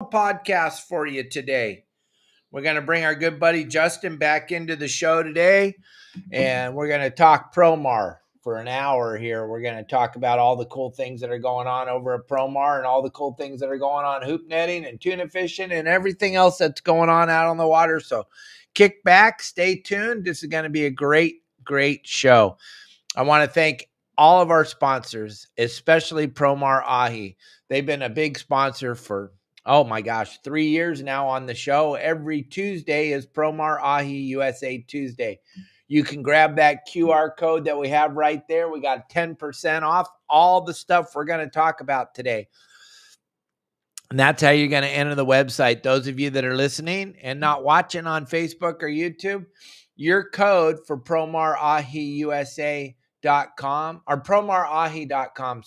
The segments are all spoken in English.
podcast for you today. We're going to bring our good buddy Justin back into the show today, and we're going to talk Promar for an hour here. We're going to talk about all the cool things that are going on over at Promar and all the cool things that are going on hoop netting and tuna fishing and everything else that's going on out on the water. So kick back, stay tuned. This is going to be a great show. I want to thank all of our sponsors, especially Promar Ahi. They've been a big sponsor for, 3 years now on the show. Every Tuesday is Promar Ahi USA Tuesday. You can grab that QR code that we have right there. We got 10% off all the stuff we're going to talk about today. And that's how you're going to enter the website. Those of you that are listening and not watching on Facebook or YouTube, your code for PromarAhiUSA.com or PromarAhi.com,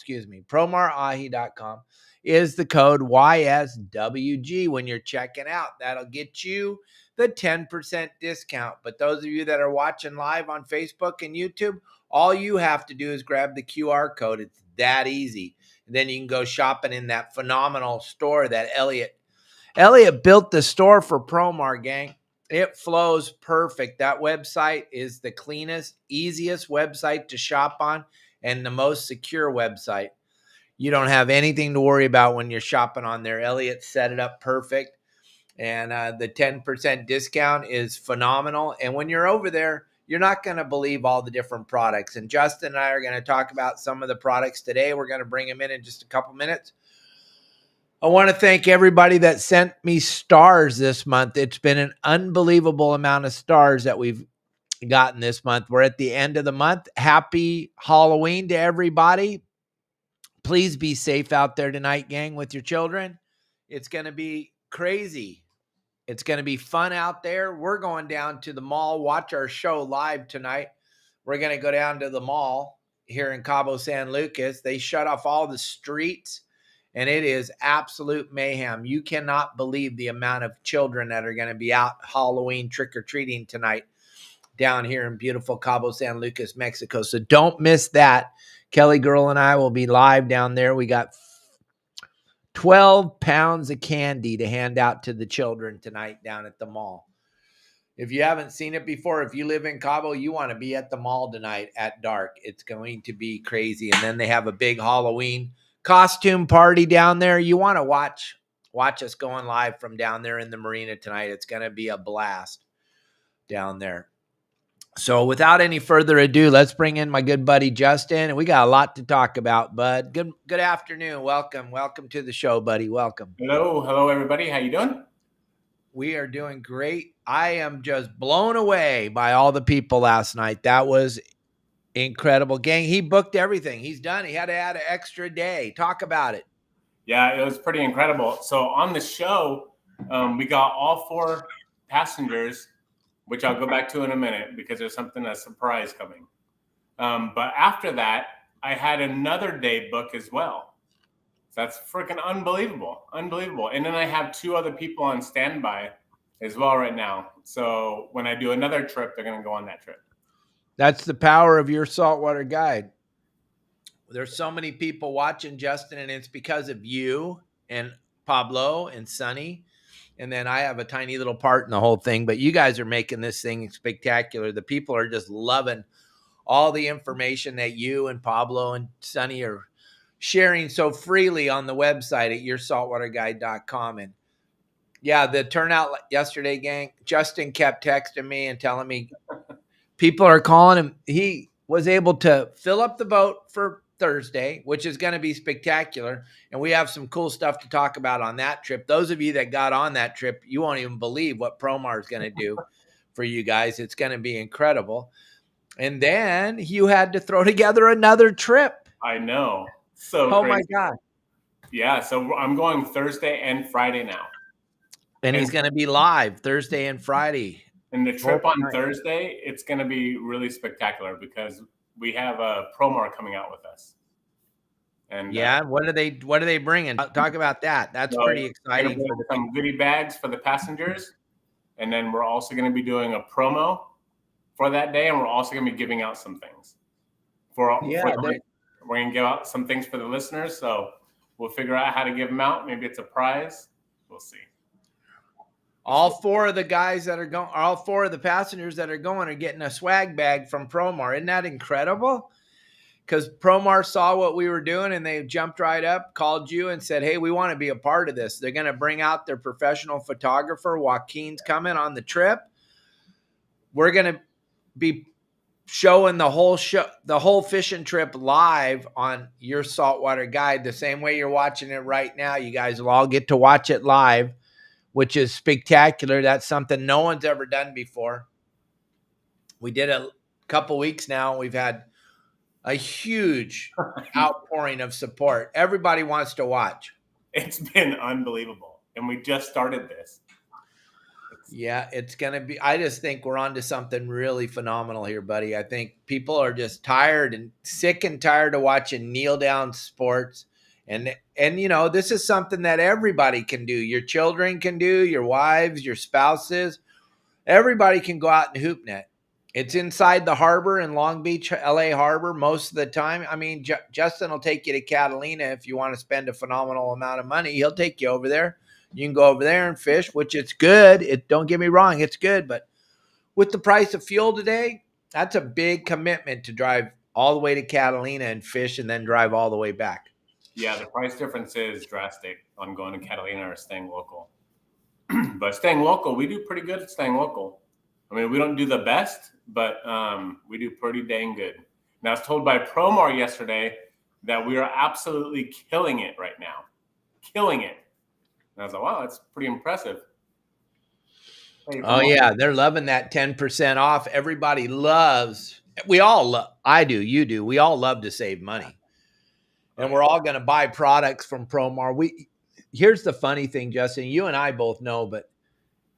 PromarAhi.com is the code YSWG when you're checking out. That'll get you the 10% discount. But those of you that are watching live on Facebook and YouTube, all you have to do is grab the QR code. It's that easy. And then you can go shopping in that phenomenal store that Elliot built the store for Promar, gang. It flows perfect. That website is the cleanest, easiest website to shop on and the most secure website. You don't have anything to worry about when you're shopping on there. Elliot set it up perfect. And the 10% discount is phenomenal. And when you're over there, you're not going to believe all the different products. And Justin and I are going to talk about some of the products today. We're going to bring them in just a couple minutes. I want to thank everybody that sent me stars this month. It's been an unbelievable amount of stars that we've gotten this month. We're at the end of the month. Happy Halloween to everybody. Please be safe out there tonight, gang, with your children. It's going to be crazy. It's going to be fun out there. We're going down to the mall, watch our show live tonight. We're going to go down to the mall here in Cabo San Lucas. They shut off all the streets, and it is absolute mayhem. You cannot believe the amount of children that are going to be out Halloween trick-or-treating tonight down here in beautiful Cabo San Lucas, Mexico. So don't miss that. Kelly Girl and I will be live down there. We got 12 pounds of candy to hand out to the children tonight down at the mall. If you haven't seen it before, if you live in Cabo, you want to be at the mall tonight at dark. It's going to be crazy. And then they have a big Halloween costume party down there. You want to watch us going live from down there in the marina tonight. It's going to be a blast down there. So without any further ado, let's bring in my good buddy Justin, and we got a lot to talk about, bud. Good afternoon. Welcome to the show, buddy. Welcome. Hello, everybody. How you doing? We are doing great. I am just blown away by all the people last night. That was incredible, gang. He booked everything. He's done. He had to add an extra day. Talk about it. Yeah, it was pretty incredible. So on the show, we got all 4 passengers, which I'll go back to in a minute because there's something, a surprise coming. But after that, I had another day book as well. So that's freaking unbelievable. And then I have 2 other people on standby as well right now. So when I do another trip, they're going to go on that trip. That's the power of your saltwater guide. There's so many people watching, Justin, and it's because of you and Pablo and Sonny. And then I have a tiny little part in the whole thing, but you guys are making this thing spectacular. The people are just loving all the information that you and Pablo and Sonny are sharing so freely on the website at yoursaltwaterguide.com. And yeah, the turnout yesterday, gang, Justin kept texting me and telling me people are calling him. He was able to fill up the boat for Thursday, which is going to be spectacular. And we have some cool stuff to talk about on that trip. Those of you that got on that trip, you won't even believe what Promar is going to do for you guys. It's going to be incredible. And then you had to throw together another trip. I know. So oh crazy. My God. Yeah. So I'm going Thursday and Friday now. And he's going to be live Thursday and Friday. And the trip on Thursday, it's going to be really spectacular because we have a Promar coming out with us. And yeah, what are they bringing? Talk about that. That's pretty exciting. Some goodie bags for the passengers, and then we're also going to be doing a promo for that day, and we're also going to be giving out some things. We're going to give out some things for the listeners, so we'll figure out how to give them out. Maybe it's a prize. We'll see. All four of the guys that are going, all four of the passengers that are going are getting a swag bag from Promar. Isn't that incredible? Because Promar saw what we were doing and they jumped right up, called you and said, hey, we want to be a part of this. They're going to bring out their professional photographer. Joaquin's coming on the trip. We're going to be showing the whole fishing trip live on your Saltwater Guide, the same way you're watching it right now. You guys will all get to watch it live, which is spectacular. That's something no one's ever done before. We did it a couple weeks now. We've had a huge outpouring of support. Everybody wants to watch. It's been unbelievable. And we just started this. Yeah, it's going to be, I just think we're on to something really phenomenal here, buddy. I think people are just tired and sick and tired of watching kneel down sports. And you know, this is something that everybody can do. Your children can do, your wives, your spouses. Everybody can go out and hoop net. It's inside the harbor in Long Beach, LA Harbor most of the time. I mean, Justin will take you to Catalina if you want to spend a phenomenal amount of money. He'll take you over there. You can go over there and fish, which it's good. Don't get me wrong, it's good. But with the price of fuel today, that's a big commitment to drive all the way to Catalina and fish and then drive all the way back. Yeah, the price difference is drastic on going to Catalina or staying local. But staying local, we do pretty good at staying local. I mean, we don't do the best, but we do pretty dang good. And I was told by Promar yesterday that we are absolutely killing it right now. Killing it. And I was like, wow, that's pretty impressive. Oh, yeah. They're loving that 10% off. Everybody loves, we all love, I do, you do. We all love to save money. And we're all going to buy products from Promar. Here's the funny thing, Justin, you and I both know, but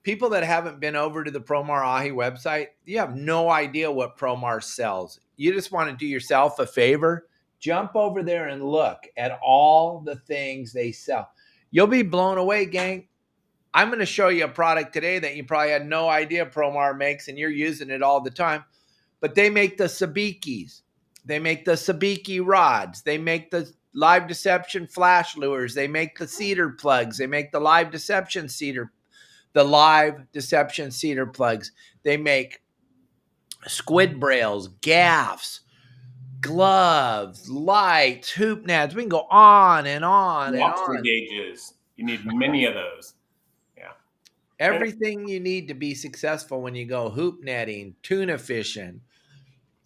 people that haven't been over to the Promar Ahi website, you have no idea what Promar sells. You just want to do yourself a favor. Jump over there and look at all the things they sell. You'll be blown away, gang. I'm going to show you a product today that you probably had no idea Promar makes, and you're using it all the time. But they make the sabikis. They make the sabiki rods. They make the live deception flash lures. They make the cedar plugs. They make the live deception cedar plugs. They make squid brails, gaffs, gloves, lights, hoop nets. We can go on and on Lobster and on. gauges. You need many of those. Yeah. Everything you need to be successful when you go hoop netting, tuna fishing,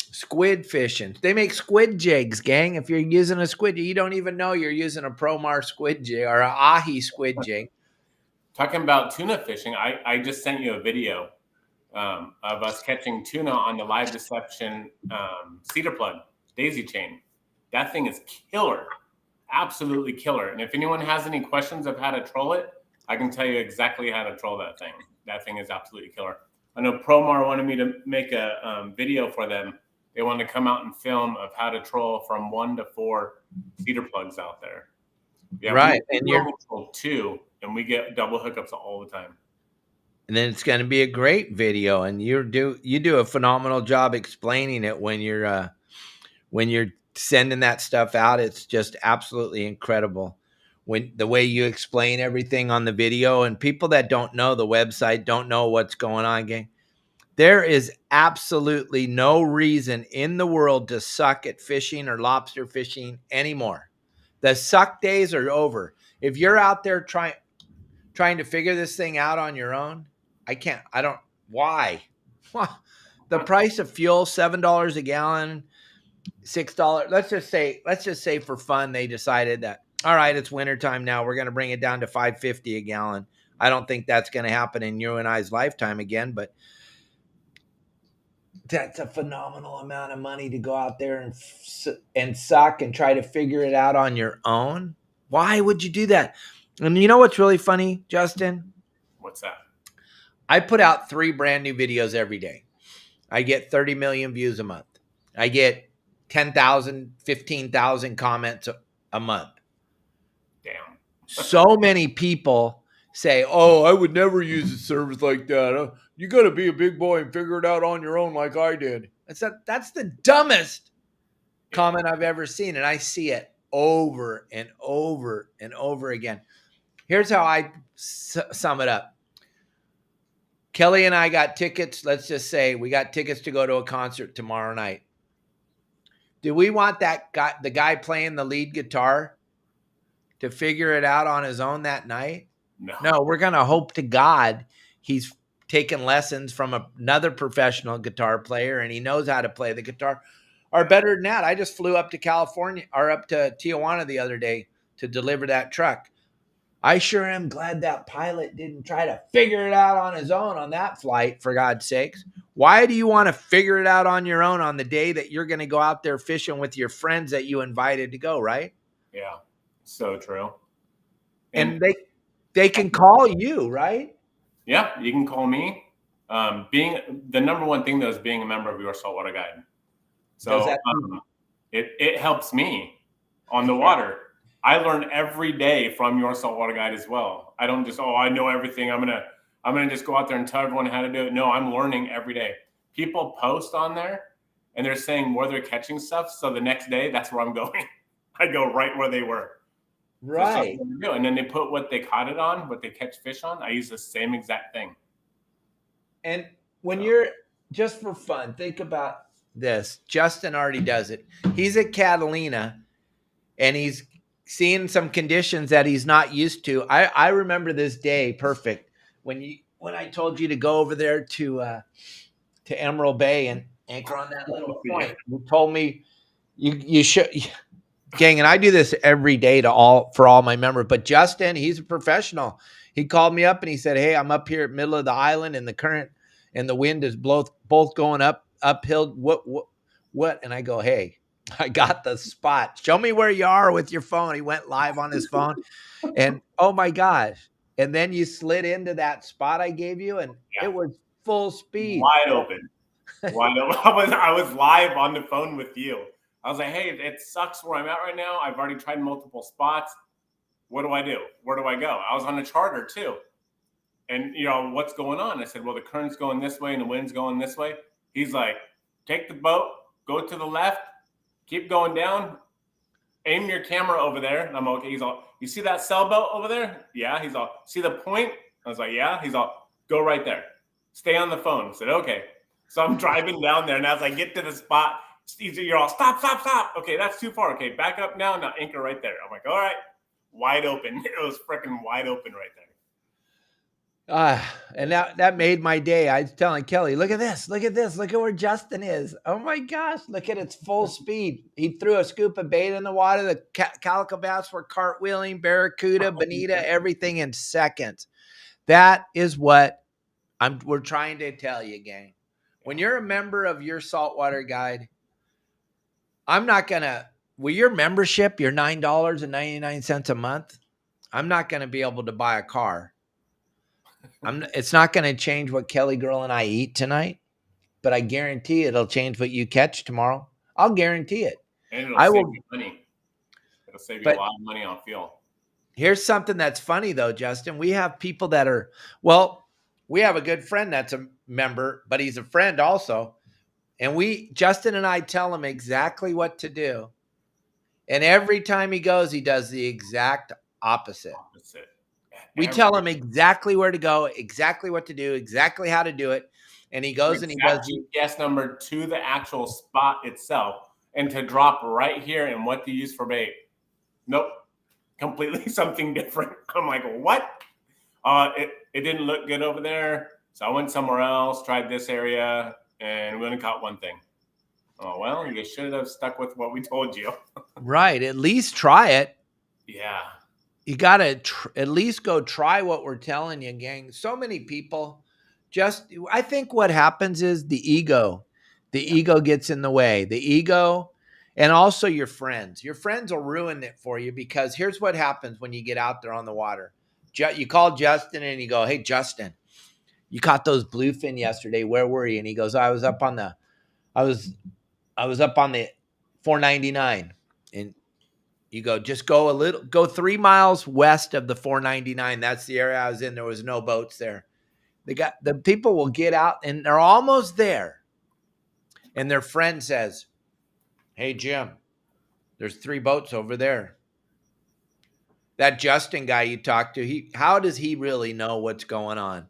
squid fishing. They make squid jigs, gang. If you're using a squid, you don't even know you're using a Promar squid jig or an Ahi squid jig. Talking about tuna fishing, I just sent you a video of us catching tuna on the live deception cedar plug daisy chain. That thing is killer, absolutely killer. And if anyone has any questions of how to troll it, I can tell you exactly how to troll that thing. That thing is absolutely killer. I know Promar wanted me to make a video for them. They wanted to come out and film of how to troll from 1 to 4 cedar plugs out there. Yeah, right. And you're control 2, and we get double hookups all the time. And then it's going to be a great video, and you do a phenomenal job explaining it when you're sending that stuff out. It's just absolutely incredible when the way you explain everything on the video. And people that don't know the website, don't know what's going on, gang. There is absolutely no reason in the world to suck at fishing or lobster fishing anymore. The suck days are over. If you're out there trying to figure this thing out on your own, why? The price of fuel, $7 a gallon, $6. Let's just say for fun, they decided that, all right, it's wintertime now. We're going to bring it down to $5.50 a gallon. I don't think that's going to happen in you and I's lifetime again, but that's a phenomenal amount of money to go out there and suck and try to figure it out on your own. Why would you do that? And you know what's really funny, Justin? What's that? I put out 3 brand new videos every day. I get 30 million views a month. I get 10,000, 15,000 comments a month. Damn. So many people say, oh, I would never use a service like that. You got to be a big boy and figure it out on your own like I did. That's the dumbest comment I've ever seen. And I see it over and over and over again. Here's how I sum it up. Kelly and I got tickets. Let's just say we got tickets to go to a concert tomorrow night. Do we want that guy, the guy playing the lead guitar, to figure it out on his own that night? No, we're going to hope to God he's taken lessons from another professional guitar player and he knows how to play the guitar. Or better than that, I just flew up to California or up to Tijuana the other day to deliver that truck. I sure am glad that pilot didn't try to figure it out on his own on that flight, for God's sakes. Why do you want to figure it out on your own on the day that you're going to go out there fishing with your friends that you invited to go, right? Yeah, so true. And they can call you, right? Yeah, you can call me. Being the number one thing, though, is being a member of your Saltwater Guide. So it helps me on the water. I learn every day from your Saltwater Guide as well. I don't just, I know everything. I'm gonna just go out there and tell everyone how to do it. No, I'm learning every day. People post on there and they're saying where they're catching stuff. So the next day, that's where I'm going. I go right where they were. Right. And then they put what they caught it on, what they catch fish on. I use the same exact thing. And when you're just for fun, think about this. Justin already does it. He's at Catalina and he's seeing some conditions that he's not used to. I remember this day perfect when I told you to go over there to Emerald Bay and anchor on that little point. You told me you should, gang, and I do this every day for all my members. But Justin, he's a professional. He called me up and he said, "Hey, I'm up here at middle of the island, and the current and the wind is both going uphill. What?" And I go, "Hey, I got the spot. Show me where you are with your phone." He went live on his phone, and oh my gosh! And then you slid into that spot I gave you, and it was full speed, wide open. I was live on the phone with you. I was like, "Hey, it sucks where I'm at right now. I've already tried multiple spots. What do I do? Where do I go?" I was on a charter too. And, what's going on? I said, "Well, the current's going this way and the wind's going this way." He's like, "Take the boat, go to the left, keep going down, aim your camera over there." And I'm okay. He's all, "You see that sailboat over there?" Yeah. He's all, "See the point?" I was like, "Yeah." He's all, "Go right there. Stay on the phone." I said, "Okay." So I'm driving down there, and as I get to the spot, you're all, "Stop, stop, stop." "Okay, that's too far. Okay, back up now. Now anchor right there." I'm like, "All right." Wide open. It was freaking wide open right there. And that made my day. I was telling Kelly, "Look at this. Look at this. Look at where Justin is. Oh my gosh. Look at its full speed." He threw a scoop of bait in the water. The calico bass were cartwheeling, barracuda, bonita, everything in seconds. That is what we're trying to tell you, gang. When you're a member of your Saltwater Guide, I'm not going to, with your membership, your $9.99 a month, I'm not going to be able to buy a car. It's not going to change what Kelly girl and I eat tonight, but I guarantee it'll change what you catch tomorrow. I'll guarantee it. And it'll save you money. It'll save you a lot of money on fuel. Here's something that's funny though, Justin. We have people that are, we have a good friend that's a member, but he's a friend also. And Justin and I tell him exactly what to do. And every time he goes, he does the exact opposite. We tell him exactly where to go, exactly what to do, exactly how to do it. And he goes and he does GPS number to the actual spot itself and to drop right here and what to use for bait. Nope. Completely something different. I'm like, what? It didn't look good over there. So I went somewhere else, tried this area, and we only caught one thing. Oh, well, you should have stuck with what we told you. Right. At least try it. Yeah. You got to at least go try what we're telling you, gang. So many people I think what happens is the ego gets in the way. The ego and also your friends. Your friends will ruin it for you because here's what happens when you get out there on the water. You call Justin and you go, "Hey, Justin, you caught those bluefin yesterday. Where were you?" And he goes, I was up on the 499. And you go, "Just go 3 miles west of the 499. That's the area I was in. There was no boats there." The people will get out and they're almost there. And their friend says, "Hey, Jim, there's 3 boats over there." That Justin guy you talked to, how does he really know what's going on?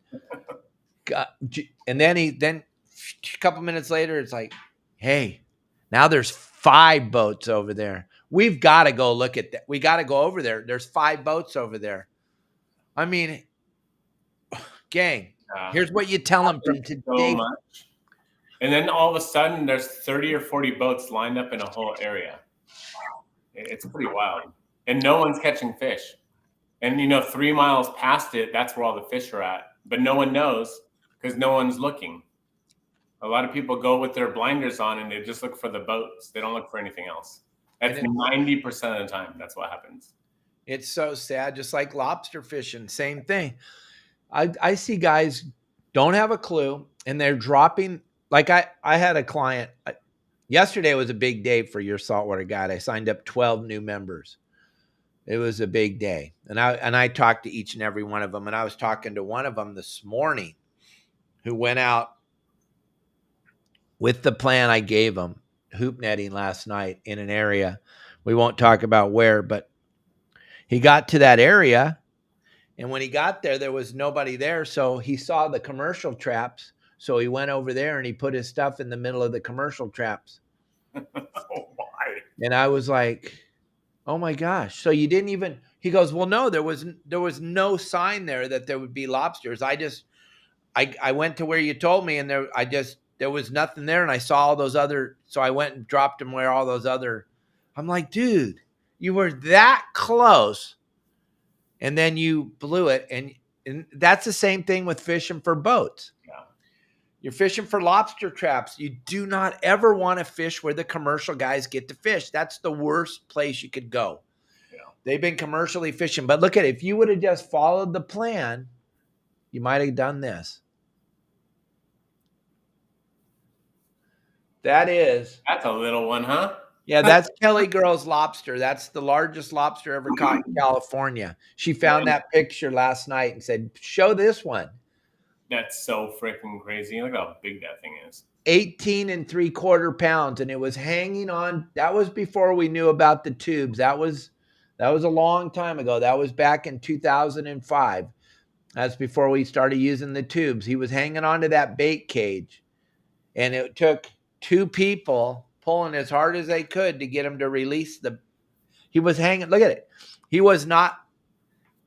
And then a couple minutes later, it's like, hey, now there's 5 boats over there. We've got to go look at that. We got to go over there. There's 5 boats over there. I mean, gang, here's what you tell them from today. So much. And then all of a sudden, there's 30 or 40 boats lined up in a whole area. It's pretty wild. And no one's catching fish. And, 3 miles past it, that's where all the fish are at. But no one knows because no one's looking. A lot of people go with their blinders on and they just look for the boats. They don't look for anything else. That's 90% of the time. That's what happens. It's so sad. Just like lobster fishing, same thing. I see guys don't have a clue and they're dropping. Like I had a client yesterday was a big day for your saltwater guide. I signed up 12 new members. It was a big day. And I talked to each and every one of them. And I was talking to one of them this morning who went out with the plan I gave him, hoop netting last night in an area. We won't talk about where, but he got to that area. And when he got there, there was nobody there. So he saw the commercial traps. So he went over there and he put his stuff in the middle of the commercial traps. Oh, my. And I was like, oh my gosh. So you didn't even, he goes, well, no, there was no sign there that there would be lobsters. I went to where you told me and there was nothing there. And I saw all those other, so I went and dropped them where all those other, I'm like, dude, you were that close. And then you blew it. And that's the same thing with fishing for boats. Yeah. You're fishing for lobster traps. You do not ever want to fish where the commercial guys get to fish. That's the worst place you could go. Yeah. They've been commercially fishing. But look at it. If you would have just followed the plan, you might have done this. That's a little one, huh? Yeah, that's Kelly Girl's lobster. That's the largest lobster ever caught in California. She found that picture last night and said, show this one. That's so freaking crazy. Look how big that thing is. 18.75 pounds. And it was hanging on. That was before we knew about the tubes. That was a long time ago. That was back in 2005. That's before we started using the tubes. He was hanging onto that bait cage. And it took 2 people pulling as hard as they could to get him to release he was hanging. Look at it. He was not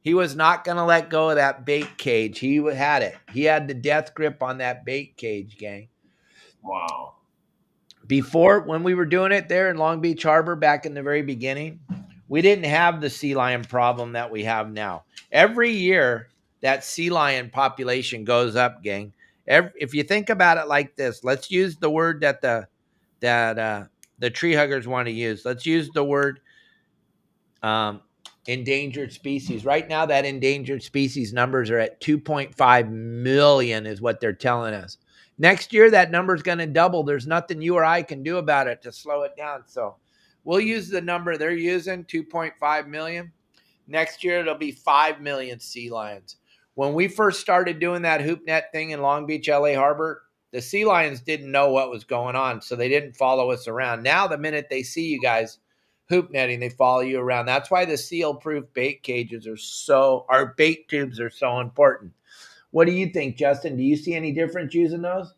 going to let go of that bait cage. He had it. He had the death grip on that bait cage, gang. Wow. Before, when we were doing it there in Long Beach Harbor back in the very beginning, we didn't have the sea lion problem that we have now. Every year, that sea lion population goes up, gang. If you think about it like this, let's use the word that the tree huggers want to use. Let's use the word endangered species. Right now, that endangered species numbers are at 2.5 million is what they're telling us. Next year, that number is going to double. There's nothing you or I can do about it to slow it down. So we'll use the number they're using, 2.5 million. Next year, it'll be 5 million sea lions. When we first started doing that hoop net thing in Long Beach, LA Harbor, the sea lions didn't know what was going on, so they didn't follow us around. Now, the minute they see you guys hoop netting, they follow you around. That's why the seal-proof bait cages our bait tubes are so important. What do you think, Justin? Do you see any difference using those?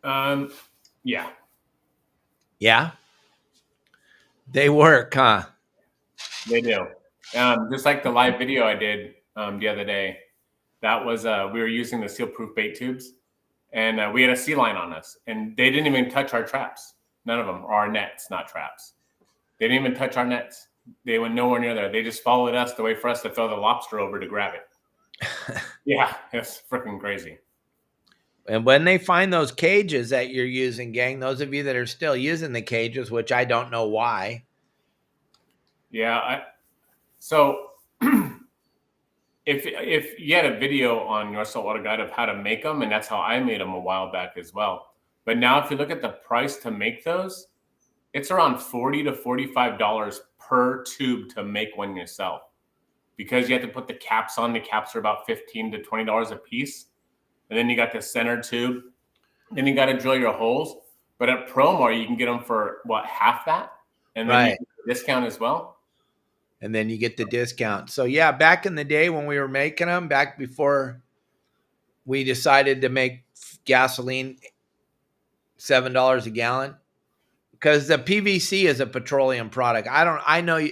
Yeah. Yeah? They work, huh? They do. Just like the live video I did the other day, that was we were using the seal-proof bait tubes, and we had a sea lion on us, and they didn't even touch our traps. None of them, or our nets, not traps. They didn't even touch our nets. They went nowhere near there. They just followed us to wait for us to throw the lobster over to grab it. Yeah, it's freaking crazy. And when they find those cages that you're using, gang, those of you that are still using the cages, which I don't know why. Yeah. So if you had a video on your saltwater guide of how to make them, and that's how I made them a while back as well. But now if you look at the price to make those, it's around $40 to $45 per tube to make one yourself, because you have to put the caps on. The caps are about $15 to $20 a piece. And then you got the center tube. Then you got to drill your holes. But at Promar, you can get them for, half that? And then you get a discount as well? and then you get the discount. So yeah, back in the day when we were making them, back before we decided to make gasoline $7 a gallon, because the PVC is a petroleum product. I know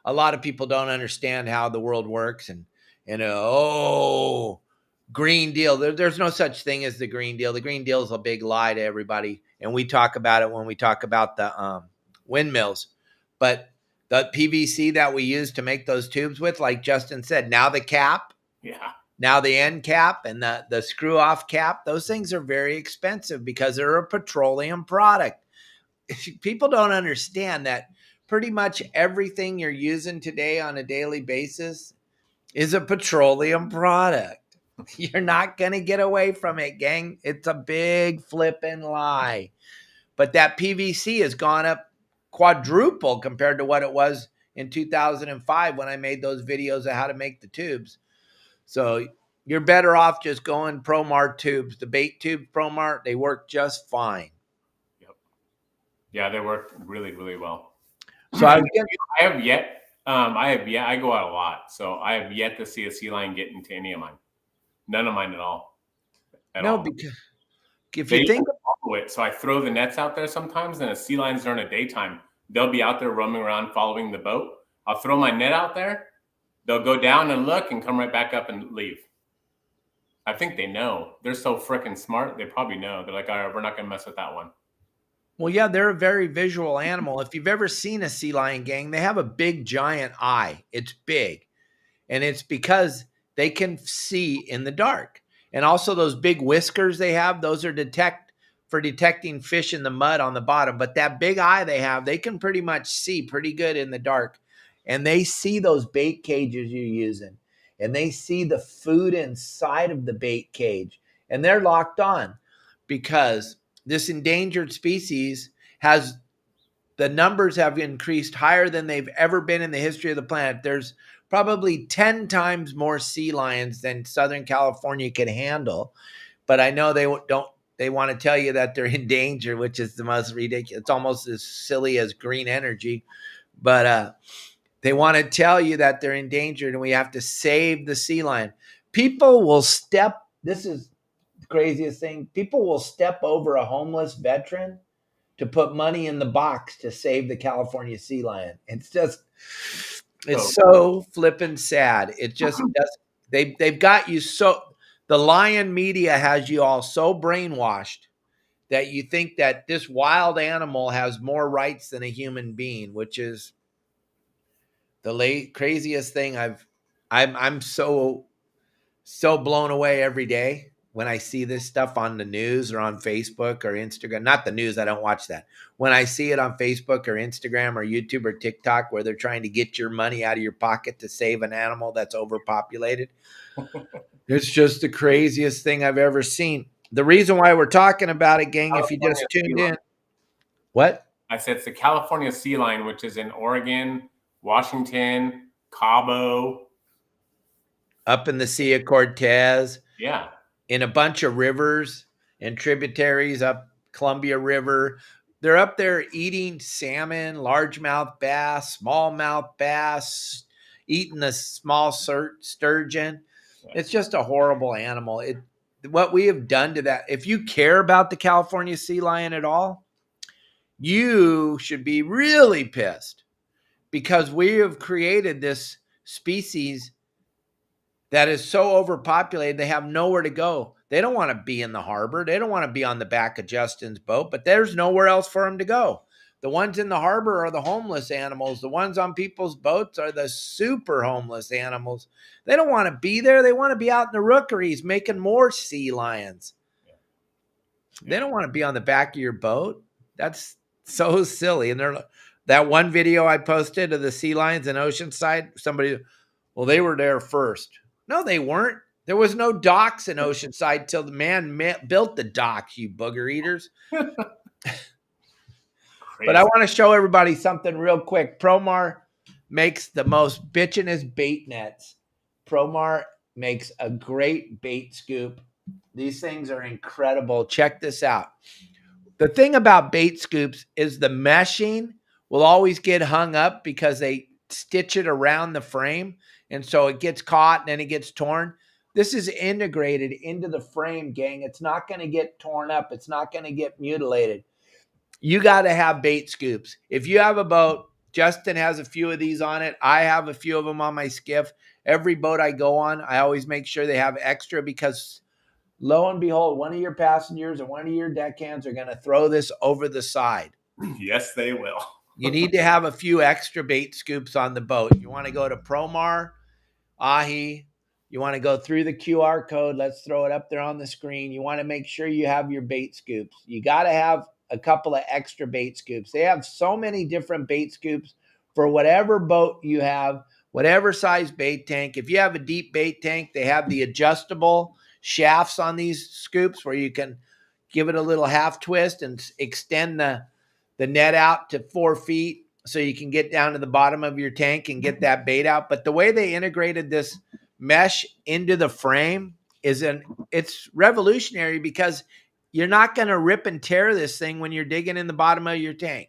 a lot of people don't understand how the world works, and Green Deal. There's no such thing as the Green Deal. The Green Deal is a big lie to everybody, and we talk about it when we talk about the windmills. But the PVC that we use to make those tubes with, like Justin said, now the cap, now the end cap, and the screw off cap, those things are very expensive because they're a petroleum product. People don't understand that pretty much everything you're using today on a daily basis is a petroleum product. You're not going to get away from it, gang. It's a big flipping lie. But that PVC has gone up quadruple compared to what it was in 2005 when I made those videos of how to make the tubes. So you're better off just going Promar tubes. The bait tube Promar, they work just fine. Yep. Yeah, they work really, really well. So I go out a lot, so I have yet to see a sea lion get into any of mine. None of mine at all. Because if you think it, so I throw the nets out there sometimes, and the sea lions during the daytime, they'll be out there roaming around following the boat. I'll throw my net out there. They'll go down and look and come right back up and leave. I think they know. They're so freaking smart. They probably know. They're like, all right, we're not going to mess with that one. Well, yeah, they're a very visual animal. If you've ever seen a sea lion, gang, they have a big, giant eye. It's big. And it's because they can see in the dark. And also those big whiskers they have, those are for detecting fish in the mud on the bottom. But that big eye they have, they can pretty much see pretty good in the dark. And they see those bait cages you're using. And they see the food inside of the bait cage. And they're locked on because this endangered species the numbers have increased higher than they've ever been in the history of the planet. There's probably 10 times more sea lions than Southern California can handle. But I know they want to tell you that they're in danger, which is the most ridiculous. It's almost as silly as green energy. But they want to tell you that they're endangered and we have to save the sea lion. People will this is the craziest thing. People will step over a homeless veteran to put money in the box to save the California sea lion. It's so flippin' sad. It just does. They've got you the lion media has you all so brainwashed that you think that this wild animal has more rights than a human being, which is the craziest thing I'm so blown away every day when I see this stuff on the news or on Facebook or Instagram. Not the news, I don't watch that. When I see it on Facebook or Instagram or YouTube or TikTok where they're trying to get your money out of your pocket to save an animal that's overpopulated, it's just the craziest thing I've ever seen. The reason why we're talking about it, gang, if you just tuned in. What? I said it's the California sea lion, which is in Oregon, Washington, Cabo. Up in the Sea of Cortez. Yeah. In a bunch of rivers and tributaries up Columbia River. They're up there eating salmon, largemouth bass, smallmouth bass, eating the small sturgeon. It's just a horrible animal. What we have done to that, if you care about the California sea lion at all, you should be really pissed because we have created this species that is so overpopulated, they have nowhere to go. They don't want to be in the harbor. They don't want to be on the back of Justin's boat, but there's nowhere else for them to go. The ones in the harbor are the homeless animals. The ones on people's boats are the super homeless animals. They don't want to be there. They want to be out in the rookeries making more sea lions. They don't want to be on the back of your boat. That's so silly. And that one video I posted of the sea lions in Oceanside, well, they were there first. No, they weren't. There was no docks in Oceanside till the man built the docks, you booger eaters. But I want to show everybody something real quick. Promar makes the most bitchinest bait nets. Promar makes a great bait scoop. These things are incredible. Check this out. The thing about bait scoops is the meshing will always get hung up because stitch it around the frame. And so it gets caught and then it gets torn. This is integrated into the frame, gang. It's not going to get torn up. It's not going to get mutilated. You got to have bait scoops. If you have a boat, Justin has a few of these on it. I have a few of them on my skiff. Every boat I go on, I always make sure they have extra, because lo and behold, one of your passengers or one of your deckhands are going to throw this over the side. Yes, they will. You need to have a few extra bait scoops on the boat. You want to go to Promar Ahi. You want to go through the QR code. Let's throw it up there on the screen. You want to make sure you have your bait scoops. You got to have a couple of extra bait scoops. They have so many different bait scoops for whatever boat you have, whatever size bait tank. If you have a deep bait tank, they have the adjustable shafts on these scoops where you can give it a little half twist and extend the net out to 4 feet so you can get down to the bottom of your tank and get that bait out. But the way they integrated this mesh into the frame it's revolutionary, because you're not going to rip and tear this thing when you're digging in the bottom of your tank.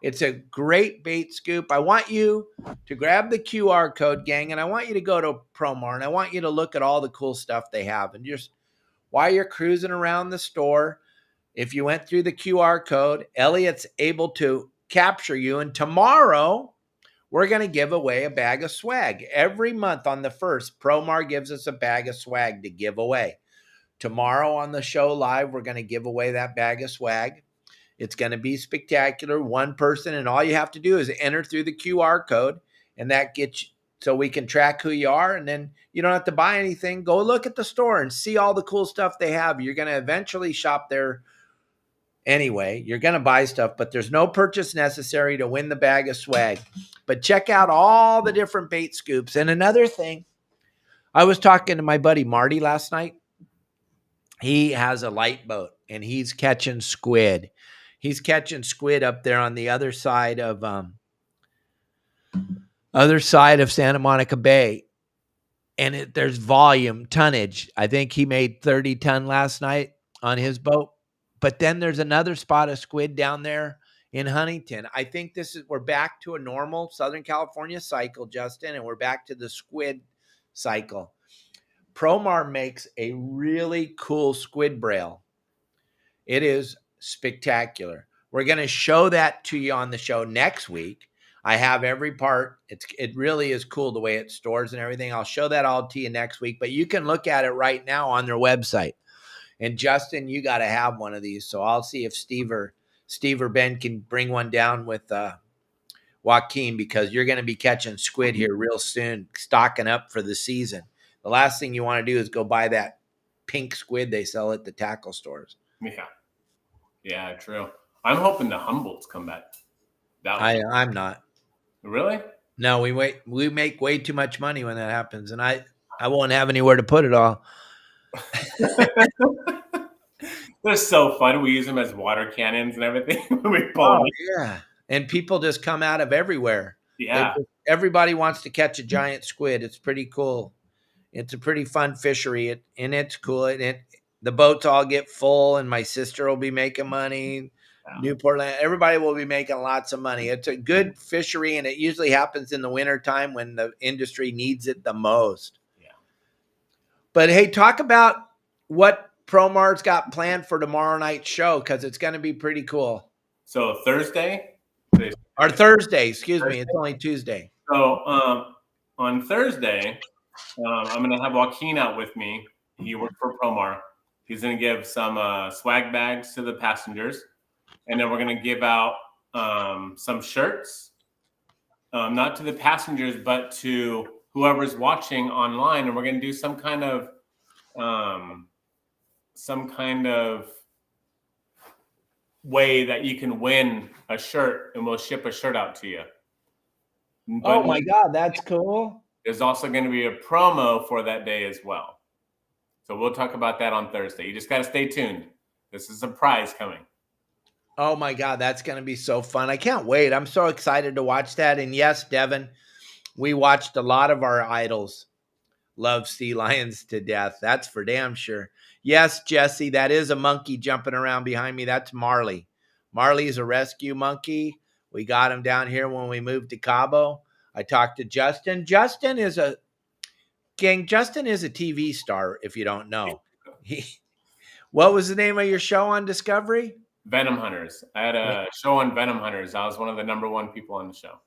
It's a great bait scoop. I want you to grab the QR code, gang, and I want you to go to Promar, and I want you to look at all the cool stuff they have. And just while you're cruising around the store, if you went through the QR code, Elliot's able to capture you. And tomorrow, we're going to give away a bag of swag. Every month on the 1st, Promar gives us a bag of swag to give away. Tomorrow on the show live, we're going to give away that bag of swag. It's going to be spectacular. One person, and all you have to do is enter through the QR code, and that gets you, so we can track who you are. And then you don't have to buy anything. Go look at the store and see all the cool stuff they have. You're going to eventually shop there anyway. You're going to buy stuff, but there's no purchase necessary to win the bag of swag. But check out all the different bait scoops. And another thing, I was talking to my buddy Marty last night. He has a light boat and he's catching squid. He's catching squid up there on the other side of Santa Monica Bay. And there's volume, tonnage. I think he made 30 ton last night on his boat. But then there's another spot of squid down there in Huntington. I think we're back to a normal Southern California cycle, Justin, and we're back to the squid cycle. Promar makes a really cool squid braille. It is spectacular. We're going to show that to you on the show next week. I have every part. It really is cool the way it stores and everything. I'll show that all to you next week, but you can look at it right now on their website. And Justin, you got to have one of these. So I'll see if Steve or Ben can bring one down with Joaquin, because you're going to be catching squid here real soon, stocking up for the season. The last thing you want to do is go buy that pink squid they sell at the tackle stores. Yeah, true. I'm hoping the Humboldts come back. I'm not. Really? No, we make way too much money when that happens, and I won't have anywhere to put it all. They're so fun. We use them as water cannons and everything. We pull them. Yeah. And people just come out of everywhere. Yeah. Everybody wants to catch a giant squid. It's pretty cool. It's a pretty fun fishery, and it's cool. The boats all get full, and my sister will be making money. Yeah. Newport, everybody will be making lots of money. It's a good fishery, and it usually happens in the wintertime when the industry needs it the most. Yeah. But hey, talk about what Promar's got planned for tomorrow night's show, because it's going to be pretty cool. So Thursday? Or Thursday, excuse me. It's only Tuesday. So on Thursday, I'm going to have Joaquin out with me. He worked for Promar. He's going to give some swag bags to the passengers. And then we're going to give out some shirts, not to the passengers, but to whoever's watching online. And we're going to do some kind of way that you can win a shirt, and we'll ship a shirt out to you. But oh my God, that's cool. There's also going to be a promo for that day as well. So we'll talk about that on Thursday. You just got to stay tuned. This is a prize coming. Oh my God, that's going to be so fun. I can't wait. I'm so excited to watch that. And yes, Devin, we watched a lot of our idols love sea lions to death. That's for damn sure. Yes, Jesse, that is a monkey jumping around behind me. That's Marley. Marley's a rescue monkey. We got him down here when we moved to Cabo. I talked to Justin. Justin is a TV star, if you don't know. What was the name of your show on Discovery? Venom Hunters. I had a show on Venom Hunters. I was one of the #1 people on the show.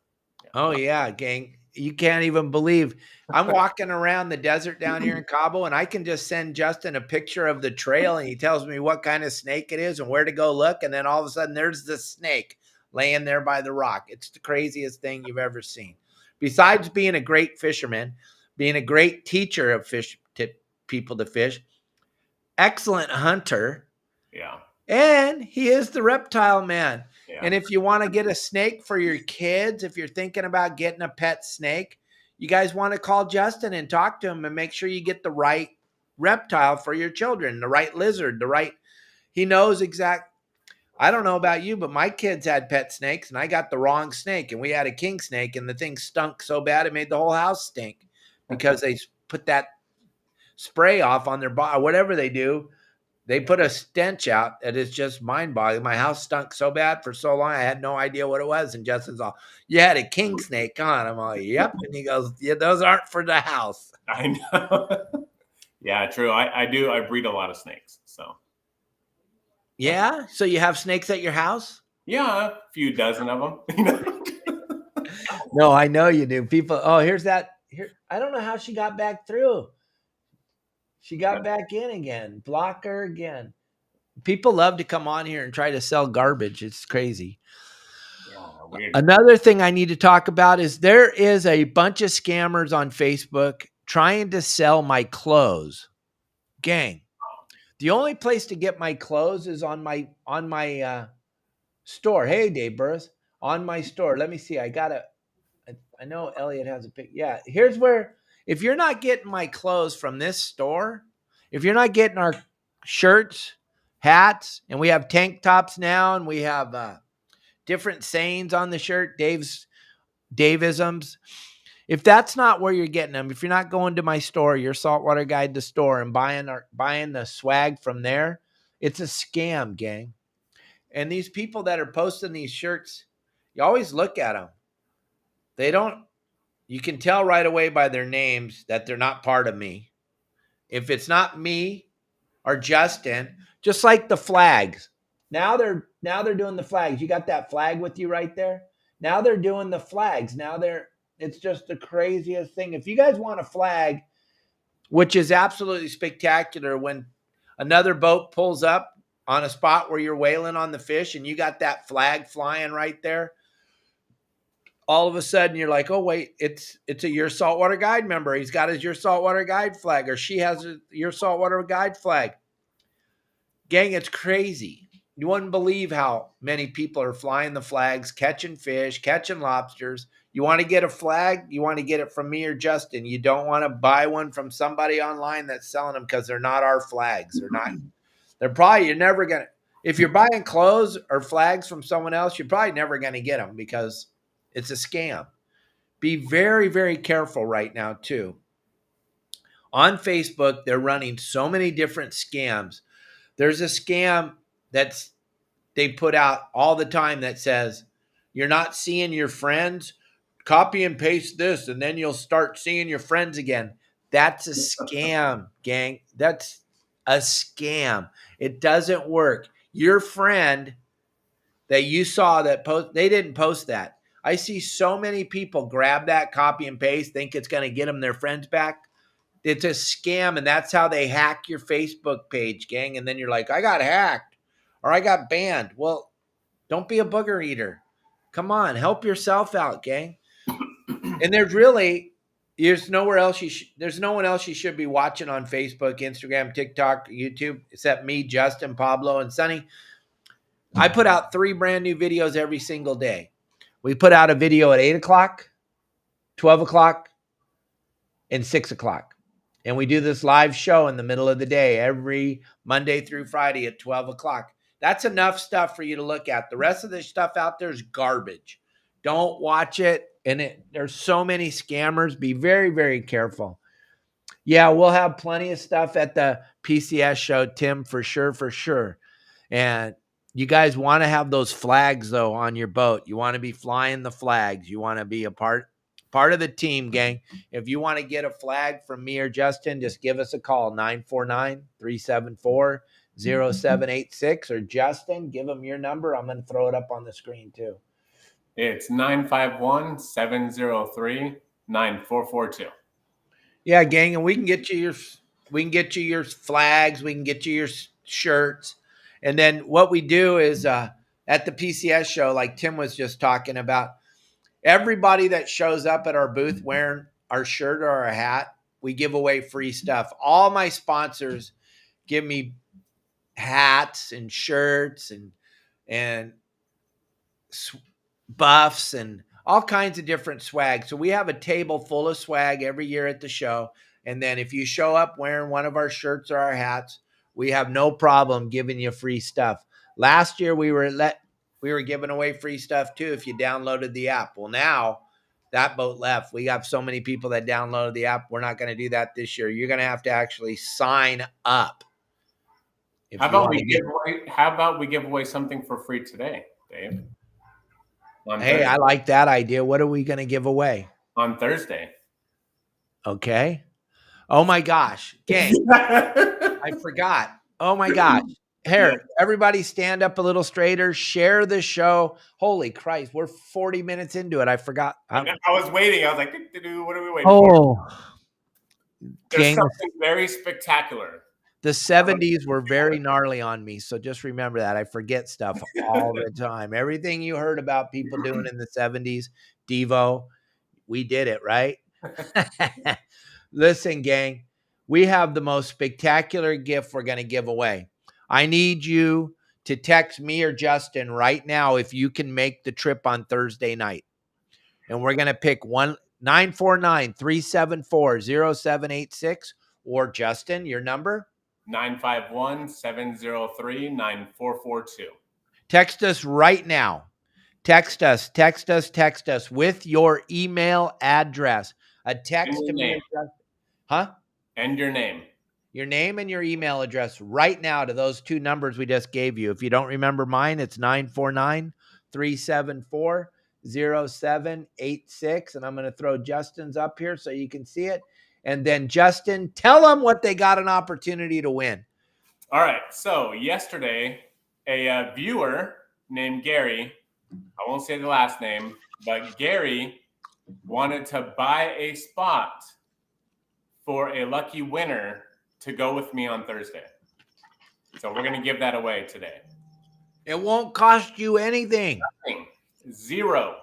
Yeah. Oh yeah, gang. You can't even believe I'm walking around the desert down here in Cabo, and I can just send Justin a picture of the trail, and he tells me what kind of snake it is and where to go look. And then all of a sudden there's the snake laying there by the rock. It's the craziest thing you've ever seen. Besides being a great fisherman, being a great teacher of fish to people to fish, excellent hunter. Yeah. And he is the reptile man. Yeah. And if you want to get a snake for your kids, if you're thinking about getting a pet snake, you guys want to call Justin and talk to him and make sure you get the right reptile for your children, the right lizard, he knows exact. I don't know about you, but my kids had pet snakes and I got the wrong snake, and we had a king snake, and the thing stunk so bad it made the whole house stink because they put that spray off on their body, whatever they do. They put a stench out that is just mind-boggling. My house stunk so bad for so long, I had no idea what it was. And Justin's all, "You had a king snake on." I'm all, "Yep." And he goes, "Yeah, those aren't for the house." I know. Yeah, true. I do. I breed a lot of snakes. So. Yeah? So you have snakes at your house? Yeah, a few dozen of them. No, I know you do. People, here's that. Here, I don't know how she got back through. She got back in again. Block her again. People love to come on here and try to sell garbage. It's crazy. Yeah, weird. Another thing I need to talk about is there is a bunch of scammers on Facebook trying to sell my clothes. Gang, the only place to get my clothes is on my store. Hey, Dave Burris, on my store. Let me see. I know Elliot has a pic. Yeah, here's where, if you're not getting my clothes from this store, if you're not getting our shirts, hats, and we have tank tops now, and we have different sayings on the shirt, Daveisms. If that's not where you're getting them, if you're not going to my store, your Saltwater Guide to store, and buying the swag from there, it's a scam, gang. And these people that are posting these shirts, you always look at them. You can tell right away by their names that they're not part of me. If it's not me or Justin, just like the flags. Now they're doing the flags. You got that flag with you right there? Now they're doing the flags. It's just the craziest thing. If you guys want a flag, which is absolutely spectacular, when another boat pulls up on a spot where you're whaling on the fish and you got that flag flying right there, all of a sudden you're like, "Oh wait, it's a Your Saltwater Guide member. He's got his Your Saltwater Guide flag, or she has Your Saltwater Guide flag." Gang, it's crazy. You wouldn't believe how many people are flying the flags, catching fish, catching lobsters. You want to get a flag? You want to get it from me or Justin. You don't want to buy one from somebody online that's selling them, because they're not our flags. You're never going to, if you're buying clothes or flags from someone else, you're probably never going to get them because it's a scam. Be very, very careful right now too. On Facebook, they're running so many different scams. There's a scam they put out all the time that says, "You're not seeing your friends. Copy and paste this, and then you'll start seeing your friends again." That's a scam, gang. That's a scam. It doesn't work. Your friend that you saw that post, they didn't post that. I see so many people grab that, copy and paste, think it's going to get them their friends back. It's a scam, and that's how they hack your Facebook page, gang. And then you're like, "I got hacked," or "I got banned." Well, don't be a booger eater. Come on, help yourself out, gang. And there's no one else you should be watching on Facebook, Instagram, TikTok, YouTube, except me, Justin, Pablo, and Sonny. I put out 3 brand new videos every single day. We put out a video at 8 o'clock, 12 o'clock, and 6 o'clock. And we do this live show in the middle of the day every Monday through Friday at 12 o'clock. That's enough stuff for you to look at. The rest of the stuff out there is garbage. Don't watch it. And there's so many scammers. Be very, very careful. Yeah, we'll have plenty of stuff at the PCS show, Tim, for sure. And you guys want to have those flags, though, on your boat. You want to be flying the flags. You want to be a part part of the team, gang. If you want to get a flag from me or Justin, just give us a call, 949-374-0786. Or Justin, give them your number. I'm going to throw it up on the screen too. It's 951-703-9442. Yeah, gang, and we can get you your flags, we can get you your shirts. And then what we do is at the PCS show, like Tim was just talking about, everybody that shows up at our booth wearing our shirt or our hat, we give away free stuff. All my sponsors give me hats and shirts and buffs and all kinds of different swag. So we have a table full of swag every year at the show. And then if you show up wearing one of our shirts or our hats, we have no problem giving you free stuff. Last year we were giving away free stuff too if you downloaded the app. Well, now that boat left. We have so many people that downloaded the app. We're not going to do that this year. You're going to have to actually sign up. How about we give away something for free today, Dave? Hey, I like that idea. What are we going to give away? On Thursday. Okay. Oh my gosh. Gang. I forgot. Oh my gosh. Here, everybody stand up a little straighter. Share the show. Holy Christ. We're 40 minutes into it. I forgot. I was waiting. I was like, what are we waiting for? There's something very spectacular. The 70s were very gnarly on me. So just remember that. I forget stuff all the time. Everything you heard about people doing in the 70s, Devo, we did it, right? Listen, gang, we have the most spectacular gift we're going to give away. I need you to text me or Justin right now if you can make the trip on Thursday night. And we're going to pick 949-374-0786. Or Justin, your number? 951-703-9442. Text us right now. Text us with your email address. A text to me. Huh? And your name. Your name and your email address right now to those two numbers we just gave you. If you don't remember mine, it's 949-374-0786. And I'm going to throw Justin's up here so you can see it. And then, Justin, tell them what they got an opportunity to win. All right. So yesterday, a viewer named Gary, I won't say the last name, but Gary wanted to buy a spot for a lucky winner to go with me on Thursday. So we're going to give that away today. It won't cost you anything. Nothing. Zero.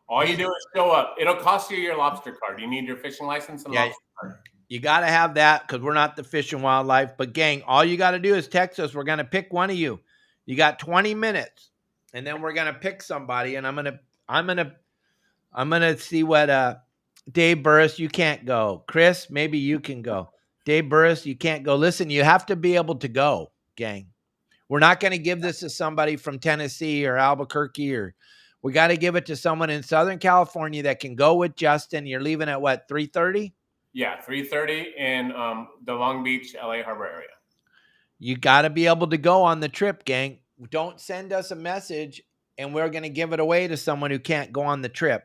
All you do is show up. It'll cost you your lobster card. You need your fishing license and lobster card. You got to have that because we're not the Fish and Wildlife. But gang, all you got to do is text us. We're going to pick one of you. You got 20 minutes, and then we're going to pick somebody. And I'm going to see what Dave Burris, you can't go. Chris, maybe you can go. Dave Burris, you can't go. Listen, you have to be able to go, gang. We're not going to give this to somebody from Tennessee or Albuquerque, or we got to give it to someone in Southern California that can go with Justin. You're leaving at what, 3:30? Yeah, 3:30 in the Long Beach, LA Harbor area. You got to be able to go on the trip, gang. Don't send us a message and we're going to give it away to someone who can't go on the trip.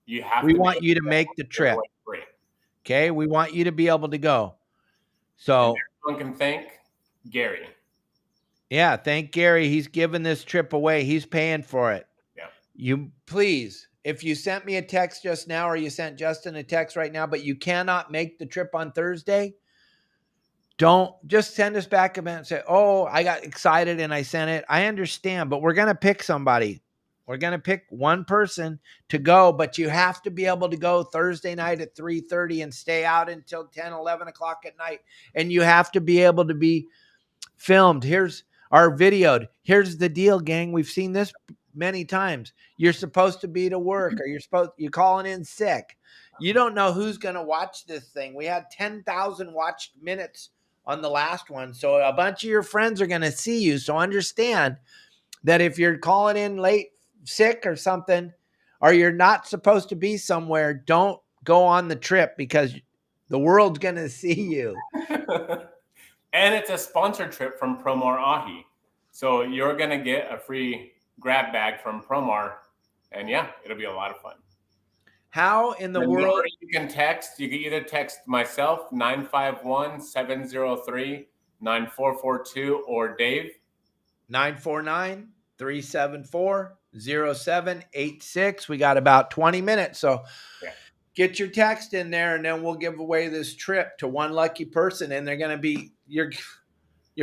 We want you to make the trip. Okay, we want you to be able to go. So everyone can thank Gary. Yeah, thank Gary. He's giving this trip away. He's paying for it. Yeah. You please, if you sent me a text just now or you sent Justin a text right now, but you cannot make the trip on Thursday, don't just send us back a minute and say, oh, I got excited and I sent it. I understand, but we're going to pick somebody. We're going to pick one person to go, but you have to be able to go Thursday night at 3:30 and stay out until 10, 11 o'clock at night. And you have to be able to be filmed. Here's our videoed. Here's the deal, gang. We've seen this many times. You're supposed to be to work or you're calling in sick. You don't know who's going to watch this thing. We had 10,000 watched minutes on the last one. So a bunch of your friends are going to see you. So understand that if you're calling in late, sick or something, or you're not supposed to be somewhere, don't go on the trip because the world's going to see you. And it's a sponsored trip from Promar Ahi. So you're going to get a free grab bag from Promar. And yeah, it'll be a lot of fun. How in the The world? number you can text, you can either text myself, 951-703-9442, or Dave. 949-374-0786. We got about 20 minutes. So Yeah. get your text in there, and then we'll give away this trip to one lucky person. And they're going to be, you're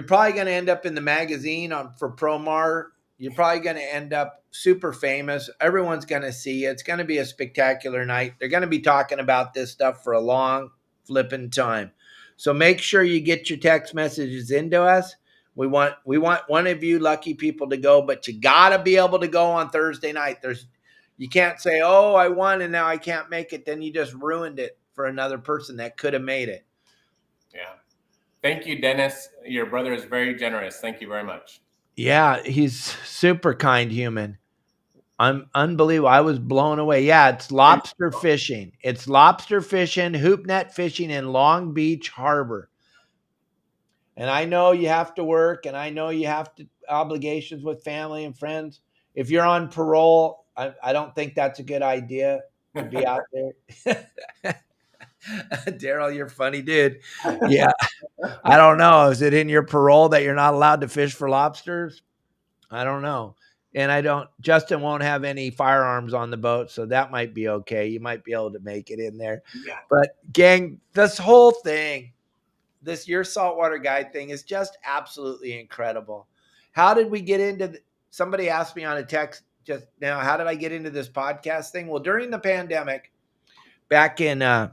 probably going to end up in the magazine for Promar. You're probably going to end up super famous. Everyone's going to see you. It's going to be a spectacular night. They're going to be talking about this stuff for a long flipping time. So make sure you get your text messages into us. We want one of you lucky people to go, but you got to be able to go on Thursday night. You can't say, "Oh, I won and now I can't make it." Then you just ruined it for another person that could have made it. Yeah. Thank you, Dennis. Your brother is very generous. Thank you very much. Yeah, he's super kind human. I'm unbelievable. I was blown away. Yeah, it's lobster fishing. It's lobster fishing, hoop net fishing in Long Beach Harbor. And I know you have to work, and I know you have to obligations with family and friends. If you're on parole, I don't think that's a good idea to be out there. Daryl, you're funny, dude. Yeah. I don't know. Is it in your parole that you're not allowed to fish for lobsters? I don't know. And Justin won't have any firearms on the boat, so that might be okay. You might be able to make it in there. Yeah. But gang, this whole thing, this Your Saltwater Guide thing is just absolutely incredible. How did we get into somebody asked me on a text just now, how did I get into this podcast thing? Well, during the pandemic, back in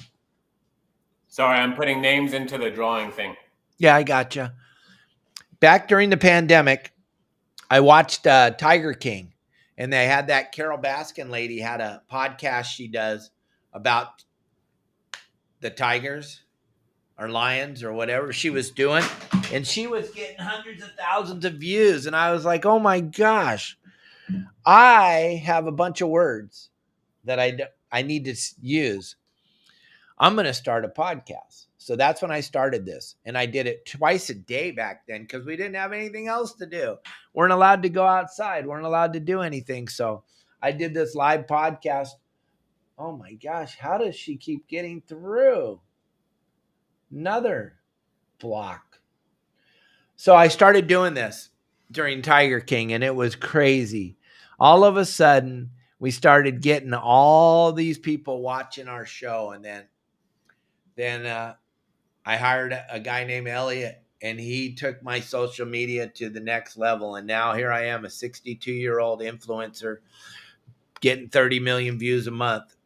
Sorry, I'm putting names into the drawing thing. yeah, I gotcha. Back during the pandemic, I watched Tiger King, and they had that Carol Baskin lady had a podcast she does about the tigers or lions or whatever she was doing, and she was getting hundreds of thousands of views. And I was like, oh my gosh, I have a bunch of words that I need to use. I'm going to start a podcast. So that's when I started this. And I did it twice a day back then because we didn't have anything else to do. Weren't allowed to go outside. Weren't allowed to do anything. So I did this live podcast. Oh my gosh, how does she keep getting through? Another block. So I started doing this during Tiger King, and it was crazy. All of a sudden, we started getting all these people watching our show. And then I hired a guy named Elliot, and he took my social media to the next level. And now here I am, a 62-year-old influencer getting 30 million views a month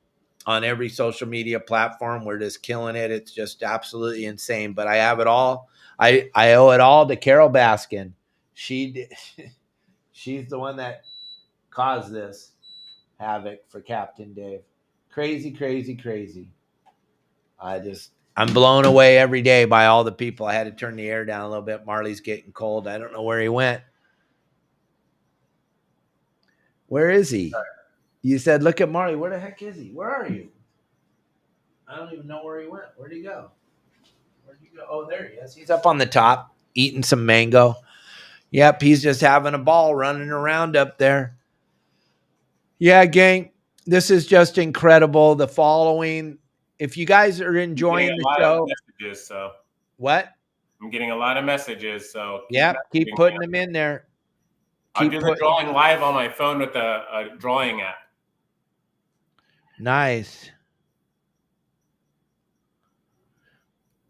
on every social media platform. We're just killing it. It's just absolutely insane. But I have it all. I owe it all to Carol Baskin. She's the one that caused this havoc for Captain Dave. Crazy, crazy, crazy. I'm blown away every day by all the people. I had to turn the air down a little bit. Marley's getting cold. I don't know where he went. Where is he? You said, look at Marley. Where the heck is he? Where are you? I don't even know where he went. Where'd he go? Where'd he go? Oh, there he is. He's up on the top eating some mango. Yep, he's just having a ball running around up there. Yeah, gang, this is just incredible. The following, if you guys are enjoying the show. Messages, so. What? I'm getting a lot of messages, so keep putting them in there. I'll do the drawing live on my phone with a drawing app. Nice.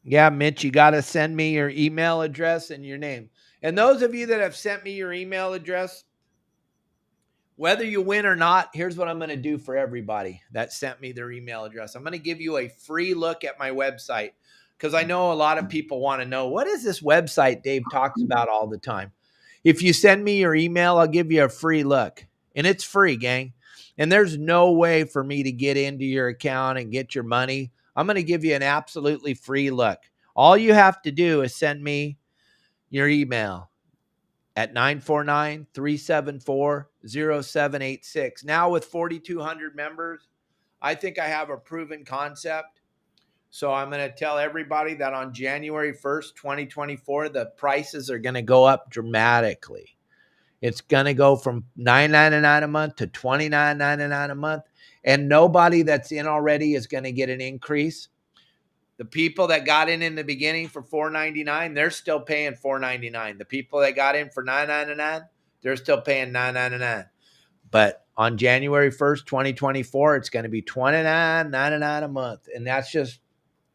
Yeah, Mitch, you got to send me your email address and your name. And those of you that have sent me your email address, whether you win or not, here's what I'm going to do for everybody that sent me their email address. I'm going to give you a free look at my website because I know a lot of people want to know, what is this website Dave talks about all the time? If you send me your email, I'll give you a free look. And it's free, gang. And there's no way for me to get into your account and get your money. I'm going to give you an absolutely free look. All you have to do is send me your email at 949-374-0786. Now with 4,200 members, I think I have a proven concept. So I'm going to tell everybody that on January 1st, 2024, the prices are going to go up dramatically. It's going to go from $9.99 a month to $29.99 a month. and nobody that's in already is going to get an increase. The people that got in the beginning for $4.99, they're still paying $4.99. The people that got in for $9.99, they're still paying $9.99. But on January 1st, 2024, it's going to be $29.99 a month. And that's just,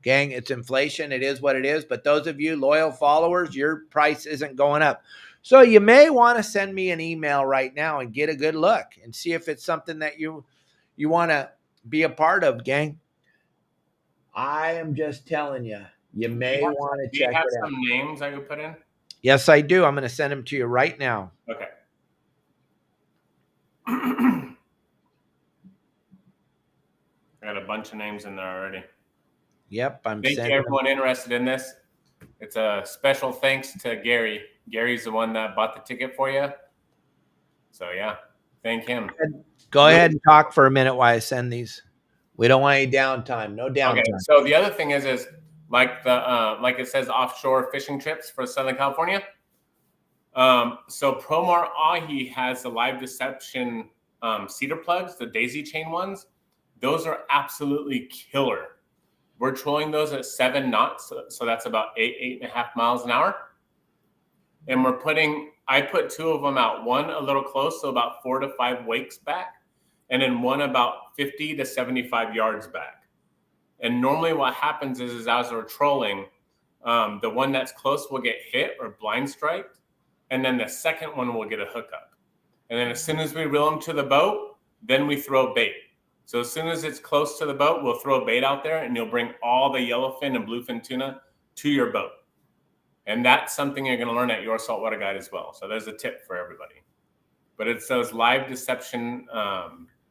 gang, it's inflation. It is what it is. But those of you loyal followers, your price isn't going up. So you may want to send me an email right now and get a good look and see if it's something that you want to be a part of, gang. I am just telling you, you may want to Do you check have it out. some names I could put in? Yes, I do. I'm going to send them to you right now. Okay. I got a bunch of names in there already. Yep, I'm Thank sending you, everyone interested in this. It's a special thanks to Gary. Gary's the one that bought the ticket for you. So yeah, thank him. Go ahead and talk for a minute while I send these. We don't want any downtime. No downtime. Okay. So the other thing is like like it says offshore fishing trips for Southern California. So Promar Ahi has the live deception cedar plugs, the daisy chain ones. Those are absolutely killer. We're trolling those at 7 knots, so that's about 8.5 miles an hour. And I put 2 of them out, one a little close, so about 4 to 5 wakes back, and then one about 50 to 75 yards back. And normally what happens is as we're trolling, the one that's close will get hit or blind striked, and then the second one will get a hookup. And then as soon as we reel them to the boat, then we throw bait. So as soon as it's close to the boat, we'll throw bait out there, and you'll bring all the yellowfin and bluefin tuna to your boat. And that's something you're going to learn at your saltwater guide as well. So there's a tip for everybody. But it's those live deception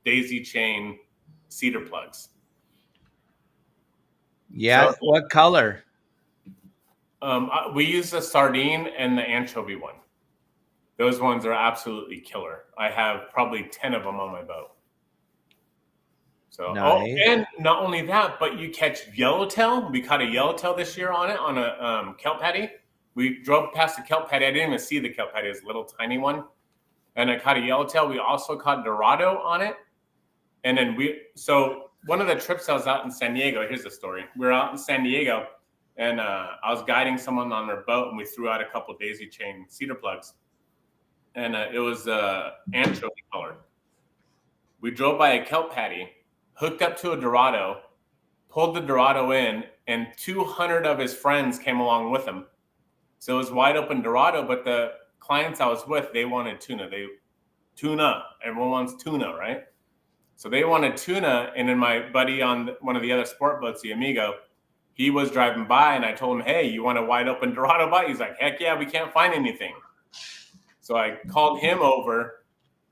daisy chain cedar plugs. Yeah. So, what color? We use the sardine and the anchovy one. Those ones are absolutely killer. I have probably 10 of them on my boat. So, nice. And not only that, but you catch yellowtail. We caught a yellowtail this year on it, on a kelp patty. We drove past the kelp patty. I didn't even see the kelp patty. It was a little tiny one. And I caught a yellowtail. We also caught Dorado on it. And then so one of the trips I was out in San Diego, here's the story. We were out in San Diego, and I was guiding someone on their boat, and we threw out a couple of daisy chain cedar plugs. And it was anchovy color. We drove by a kelp patty, hooked up to a Dorado, pulled the Dorado in, and 200 of his friends came along with him. So it was wide open Dorado, but the clients I was with, they wanted tuna. Tuna. Everyone wants tuna, right? So they wanted tuna, and then my buddy on one of the other sport boats, the Amigo, he was driving by, and I told him, hey, you want a wide open Dorado bite? He's like, heck yeah, we can't find anything. So I called him over.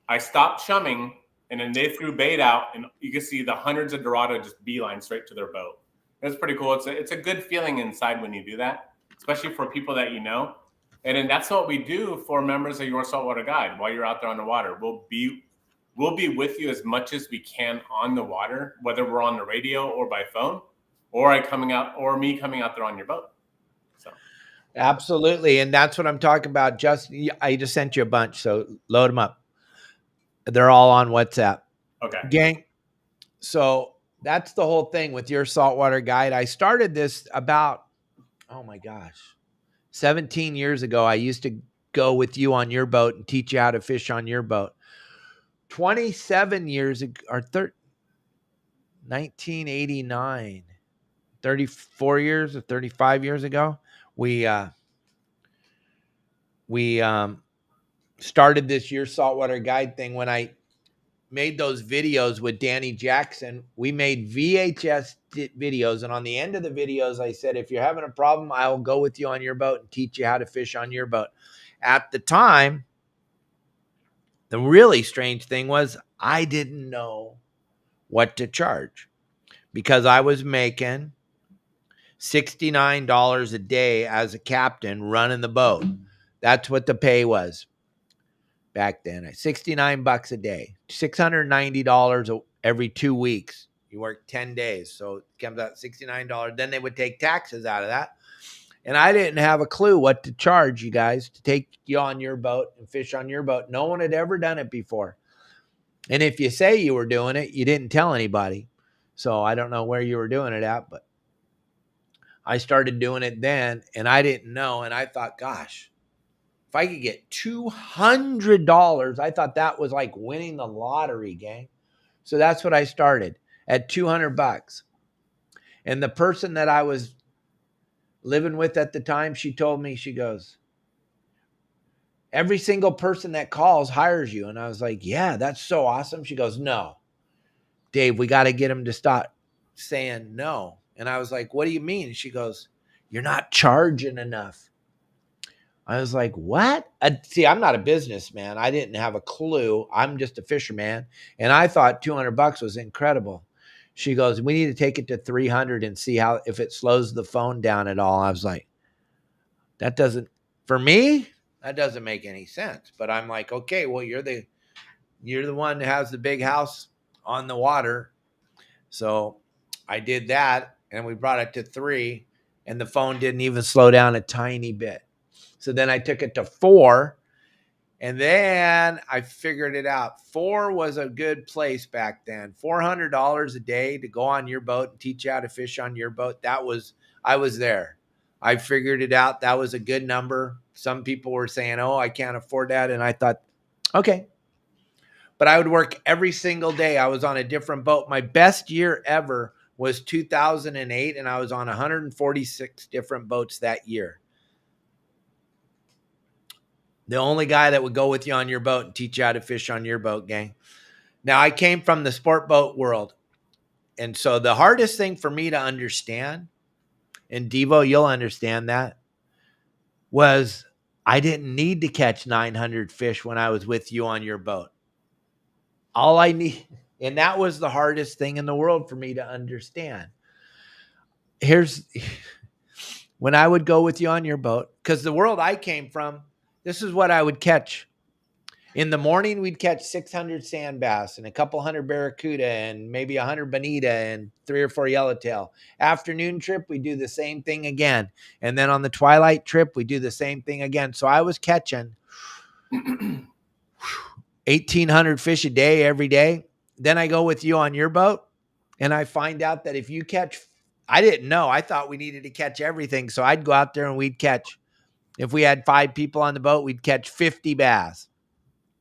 I stopped chumming, and then they threw bait out, and you can see the hundreds of Dorado just beeline straight to their boat. It's pretty cool. It's a good feeling inside when you do that, especially for people that you know. And then that's what we do for members of Your Saltwater Guide while you're out there on the water. We'll be with you as much as we can on the water, whether we're on the radio or by phone, or me coming out there on your boat. So. Absolutely. And that's what I'm talking about. I just sent you a bunch, so load them up. They're all on WhatsApp. Okay. Gang. So that's the whole thing with Your Saltwater Guide. I started this about, 17 years ago. I used to go with you on your boat and teach you how to fish on your boat. 27 years ago, 1989, 34 years or 35 years ago, we started this Your Saltwater Guide thing. When I made those videos with Danny Jackson, we made VHS videos. And on the end of the videos, I said, if you're having a problem, I'll go with you on your boat and teach you how to fish on your boat. At the time, the really strange thing was I didn't know what to charge because I was making $69 a day as a captain running the boat. That's what the pay was back then. 69 bucks a day, $690 every 2 weeks. You work 10 days. So it comes out $69. Then they would take taxes out of that. And I didn't have a clue what to charge you guys to take you on your boat and fish on your boat. No one had ever done it before. And if you say you were doing it, you didn't tell anybody. So I don't know where you were doing it at, but I started doing it then and I didn't know. And I thought, gosh, if I could get $200, I thought that was like winning the lottery, gang. So that's what I started at $200. And the person that I was living with at the time, she told me, she goes, every single person that calls hires you. And I was like, yeah, that's so awesome. She goes, no, Dave, we got to get him to stop saying no. And I was like, what do you mean? She goes, you're not charging enough. I was like, what? See, I'm not a businessman. I didn't have a clue. I'm just a fisherman. And I thought $200 was incredible. She goes, we need to take it to 300 and see how, if it slows the phone down at all. I was like, that doesn't, for me, that doesn't make any sense. But I'm like, okay, well, you're the one that has the big house on the water. So I did that and we brought it to 3 and the phone didn't even slow down a tiny bit. So then I took it to 4 and then I figured it out. 4 was a good place back then. $400 a day to go on your boat and teach you how to fish on your boat. I was there. I figured it out. That was a good number. Some people were saying, oh, I can't afford that. And I thought, okay. But I would work every single day. I was on a different boat. My best year ever was 2008, and I was on 146 different boats that year. The only guy that would go with you on your boat and teach you how to fish on your boat, gang. Now, I came from the sport boat world. And so the hardest thing for me to understand, and Devo, you'll understand that, was I didn't need to catch 900 fish when I was with you on your boat. All I need, and that was the hardest thing in the world for me to understand. Here's when I would go with you on your boat, because the world I came from, this is what I would catch. In the morning, we'd catch 600 sand bass and a couple hundred barracuda and maybe 100 bonita and 3 or 4 yellowtail. Afternoon trip, we do the same thing again. And then on the twilight trip, we do the same thing again. So I was catching 1,800 fish a day every day. Then I go with you on your boat and I find out that if you catch, I didn't know. I thought we needed to catch everything. So I'd go out there and we'd catch, if we had 5 people on the boat, we'd catch 50 bass,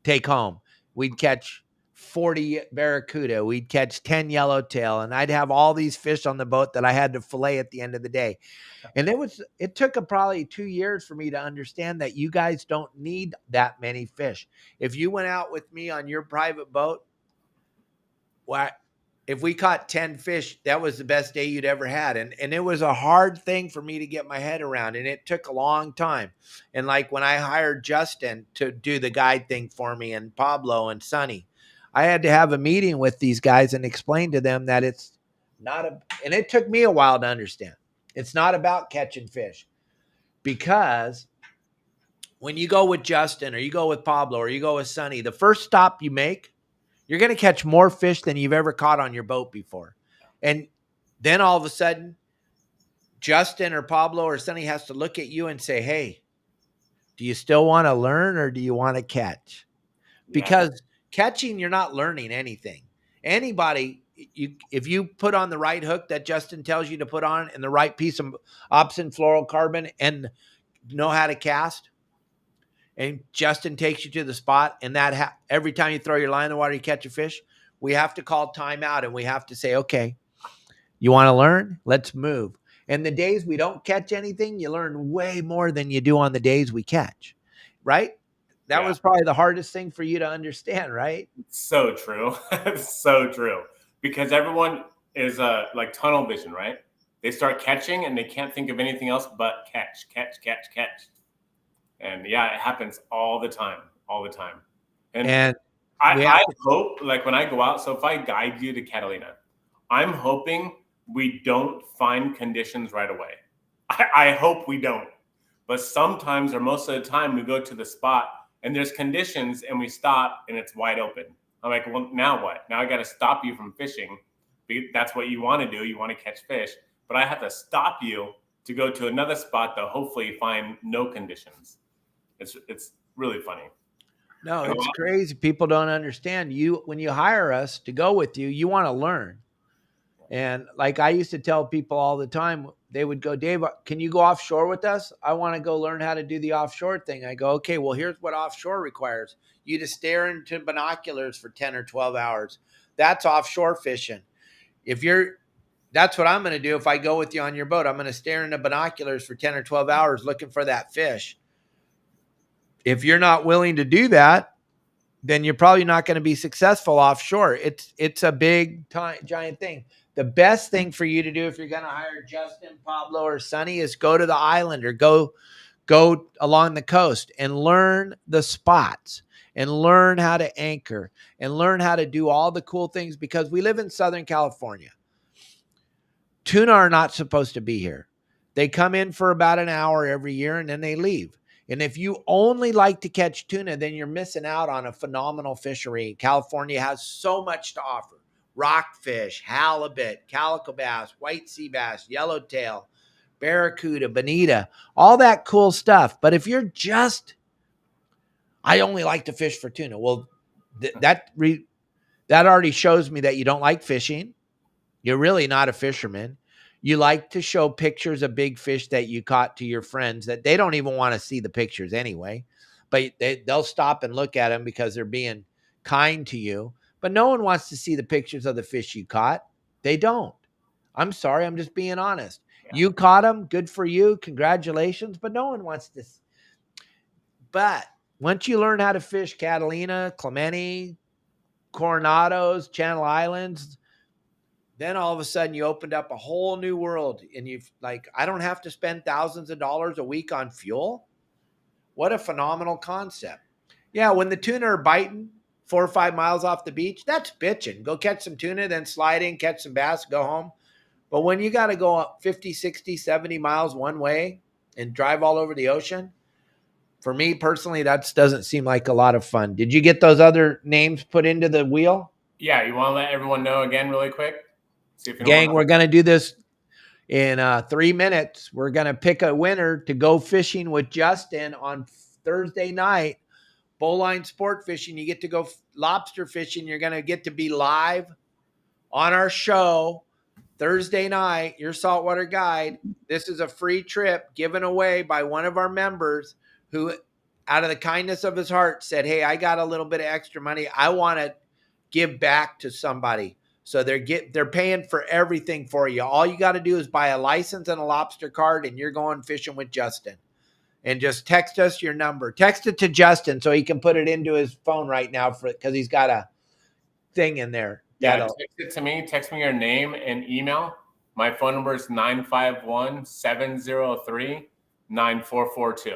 take home. We'd catch 40 barracuda. We'd catch 10 yellowtail. And I'd have all these fish on the boat that I had to fillet at the end of the day. And it took probably 2 years for me to understand that you guys don't need that many fish. If you went out with me on your private boat, well, if we caught 10 fish, that was the best day you'd ever had. And it was a hard thing for me to get my head around. And it took a long time. And like when I hired Justin to do the guide thing for me and Pablo and Sonny, I had to have a meeting with these guys and explain to them that it's not and it took me a while to understand. It's not about catching fish, because when you go with Justin or you go with Pablo or you go with Sonny, the first stop you make, you're going to catch more fish than you've ever caught on your boat before. And then all of a sudden, Justin or Pablo or Sonny has to look at you and say, hey, do you still want to learn or do you want to catch? Because catching, you're not learning anything. Anybody, if you put on the right hook that Justin tells you to put on and the right piece of Opsin fluorocarbon and know how to cast, and Justin takes you to the spot, and that every time you throw your line in the water, you catch a fish, we have to call timeout and we have to say, okay, you want to learn? Let's move. And the days we don't catch anything, you learn way more than you do on the days we catch, right? That was probably the hardest thing for you to understand, right? So true. So true. Because everyone is like tunnel vision, right? They start catching and they can't think of anything else but catch, catch, catch, catch. And yeah, it happens all the time, all the time. And I hope, like when I go out, so if I guide you to Catalina, I'm hoping we don't find conditions right away. I hope we don't. But sometimes or most of the time we go to the spot and there's conditions and we stop and it's wide open. I'm like, well, now what? Now I got to stop you from fishing. That's what you want to do. You want to catch fish. But I have to stop you to go to another spot that hopefully find no conditions. It's really funny. No, it's crazy. People don't understand. When you hire us to go with you, you want to learn. And like I used to tell people all the time, they would go, Dave, can you go offshore with us? I want to go learn how to do the offshore thing. I go, okay, well, here's what offshore requires you to stare into binoculars for 10 or 12 hours. That's offshore fishing. That's what I'm going to do if I go with you on your boat. I'm going to stare into binoculars for 10 or 12 hours looking for that fish. If you're not willing to do that, then you're probably not going to be successful offshore. It's a big giant thing. The best thing for you to do if you're going to hire Justin, Pablo, or Sonny is go to the island or go along the coast and learn the spots and learn how to anchor and learn how to do all the cool things, because we live in Southern California. Tuna are not supposed to be here. They come in for about an hour every year and then they leave. And if you only like to catch tuna, then you're missing out on a phenomenal fishery. California has so much to offer. Rockfish, halibut, calico bass, white sea bass, yellowtail, barracuda, bonita, all that cool stuff. But if you're I only like to fish for tuna. Well, that already shows me that you don't like fishing. You're really not a fisherman. You like to show pictures of big fish that you caught to your friends that they don't even want to see the pictures anyway, but they'll stop and look at them because they're being kind to you. But no one wants to see the pictures of the fish you caught. They don't. I'm sorry. I'm just being honest. Yeah. You caught them. Good for you. Congratulations. But no one wants to. But once you learn how to fish Catalina, Clemente, Coronados, Channel Islands, then all of a sudden you opened up a whole new world, and I don't have to spend thousands of dollars a week on fuel. What a phenomenal concept. Yeah. When the tuna are biting 4 or 5 miles off the beach, that's bitching. Go catch some tuna, then slide in, catch some bass, go home. But when you got to go up 50, 60, 70 miles one way and drive all over the ocean, for me personally, that doesn't seem like a lot of fun. Did you get those other names put into the wheel? Yeah. You want to let everyone know again really quick? Gang, we're going to do this in 3 minutes. We're going to pick a winner to go fishing with Justin on Thursday night. Bowline Sport Fishing. You get to go lobster fishing. You're going to get to be live on our show Thursday night. Your saltwater guide. This is a free trip given away by one of our members who, out of the kindness of his heart, said, hey, I got a little bit of extra money. I want to give back to somebody. So they're paying for everything for you. All you got to do is buy a license and a lobster card, and you're going fishing with Justin. And just text us your number. Text it to Justin so he can put it into his phone right now because he's got a thing in there. Yeah, text it to me. Text me your name and email. My phone number is 951-703-9442.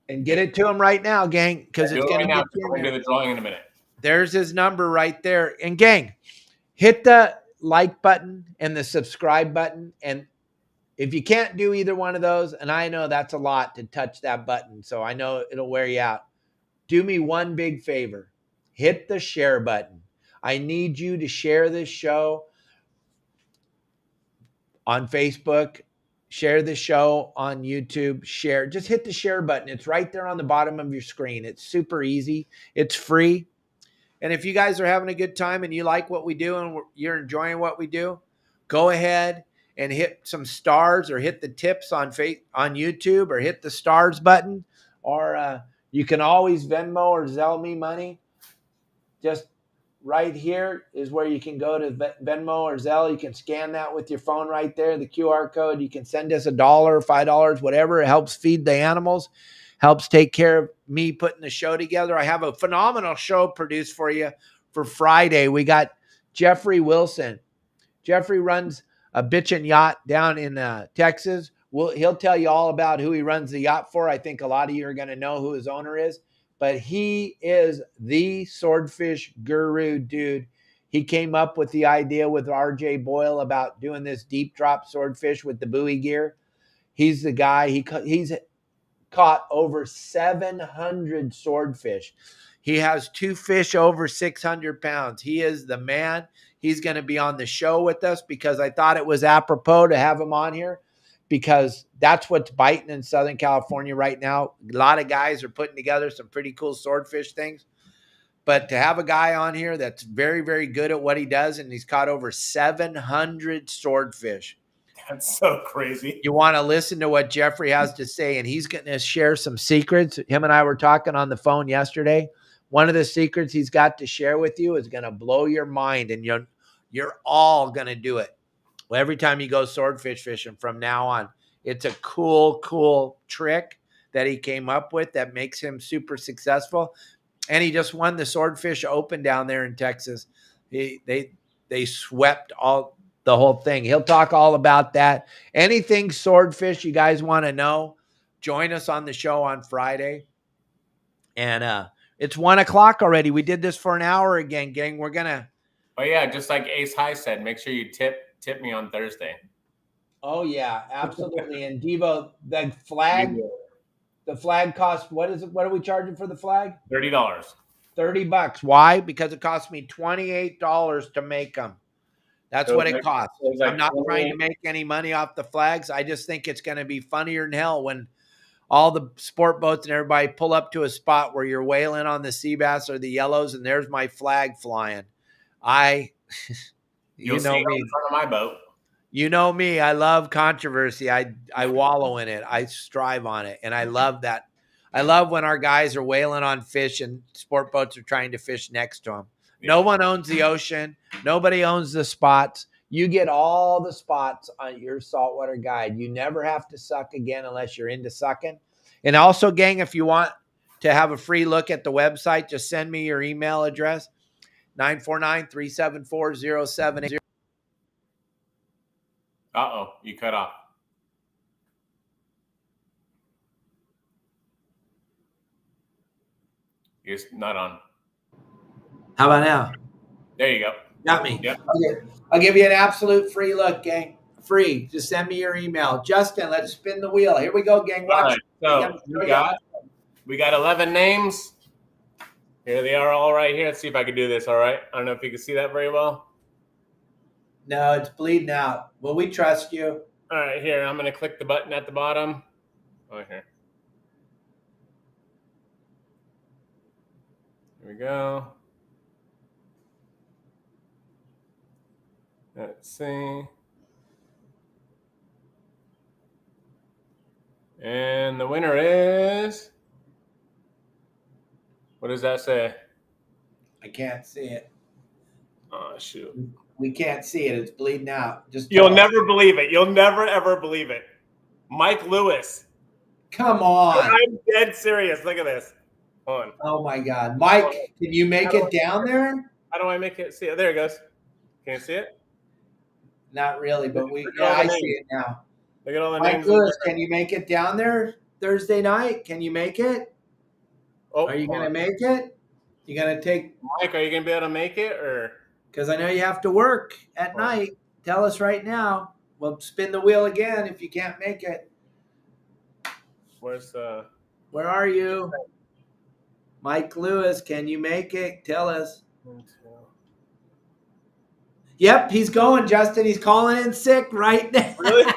And get it to him right now, gang, because it's going to get you. We're going to do the drawing in a minute. There's his number right there. And gang, hit the like button and the subscribe button. And if you can't do either one of those, and I know that's a lot to touch that button, so I know it'll wear you out, do me one big favor. Hit the share button. I need you to share this show on Facebook. Share the show on YouTube. Just hit the share button. It's right there on the bottom of your screen. It's super easy. It's free. And if you guys are having a good time and you like what we do and you're enjoying what we do, go ahead and hit some stars or hit the tips on YouTube or hit the stars button, or you can always Venmo or Zelle me money. Just right here is where you can go to Venmo or Zelle. You can scan that with your phone right there, the QR code. You can send us $1, $5, whatever. It helps feed the animals, helps take care of me putting the show together. I have a phenomenal show produced for you for Friday. We got Jeffrey Wilson. Jeffrey runs a bitchin' yacht down in Texas. He'll tell you all about who he runs the yacht for. I think a lot of you are going to know who his owner is, but he is the swordfish guru, dude. He came up with the idea with RJ Boyle about doing this deep drop swordfish with the buoy gear. He's the guy. He's caught over 700 swordfish. He has 2 fish over 600 pounds. He is the man. He's going to be on the show with us because I thought it was apropos to have him on here because that's what's biting in Southern California right now. A lot of guys are putting together some pretty cool swordfish things. But to have a guy on here that's very, very good at what he does, and he's caught over 700 swordfish. That's so crazy. You want to listen to what Jeffrey has to say, and he's going to share some secrets. Him and I were talking on the phone yesterday. One of the secrets he's got to share with you is going to blow your mind, and you're all going to do it. Well, every time you go swordfish fishing from now on, it's a cool trick that he came up with that makes him super successful. And he just won the Swordfish Open down there in Texas. They swept the whole thing. He'll talk all about that. Anything swordfish you guys want to know, join us on the show on Friday. And it's 1:00 already. We did this for an hour again, gang. We're gonna. Oh yeah, just like Ace High said, make sure you tip me on Thursday. Oh yeah, absolutely. And Devo, the flag. The flag costs, what is it? What are we charging for the flag? $30. $30. Why? Because it cost me $28 to make them. That's So what it it costs. like I'm not trying to make any money off the flags. I just think it's going to be funnier than hell when all the sport boats and everybody pull up to a spot where you're whaling on the sea bass or the yellows, and there's my flag flying. You'll see it in front of my boat. You know me, I love controversy. I wallow in it. I strive on it. And I love that. I love when our guys are whaling on fish and sport boats are trying to fish next to them. Yeah. No one owns the ocean. Nobody owns the spots. You get all the spots on your saltwater guide. You never have to suck again unless you're into sucking. And also, gang, if you want to have a free look at the website, just send me your email address, 949-374-0780. Uh-oh, you cut off. You're not on. How about now? There you go. Got me. Yep. Okay. I'll give you an absolute free look, gang. Free. Just send me your email. Justin, let's spin the wheel. Here we go, gang. Watch. All right. So we got 11 names. Here they are all right here. Let's see if I can do this all right. I don't know if you can see that very well. No, it's bleeding out. Well, we trust you. All right, here. I'm going to click the button at the bottom. Oh, here. Here we go. Let's see. And the winner is... What does that say? I can't see it. Oh, shoot. We can't see it. It's bleeding out. You'll never believe it. You'll never, ever believe it. Mike Lewis. Come on. I'm dead serious. Look at this. Hold on. Oh, my God. Mike, can you make it down there? How do I make it? See it? There it goes. Can you see it? Not really, but I see it now. Look at all the Mike names. Lewis, can you make it down there Thursday night? Can you make it? Oh, are you going to make it? You going to take... Mike, are you going to be able to make it? Or because I know you have to work at night. Tell us right now. We'll spin the wheel again if you can't make it. Where are you? Mike Lewis, can you make it? Tell us. Yep, he's going, Justin. He's calling in sick right now. Really?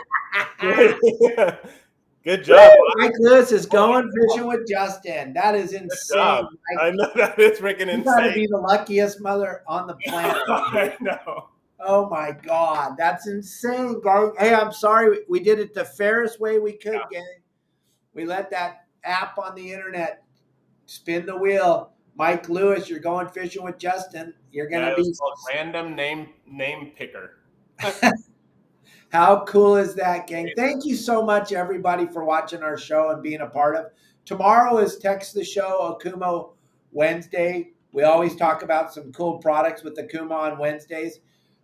Good job. Mike Lewis is going fishing with Justin. That is insane. I know that is freaking insane. You got to be the luckiest mother on the planet. I know. Oh my God, that's insane, gang. Hey, I'm sorry. We did it the fairest way we could, gang. We let that app on the internet spin the wheel. Mike Lewis, you're going fishing with Justin. You're gonna be random name picker. How cool is that, gang? Thank you so much, everybody, for watching our show and being a part of. Tomorrow is Text the Show Okuma Wednesday. We always talk about some cool products with Okuma on Wednesdays.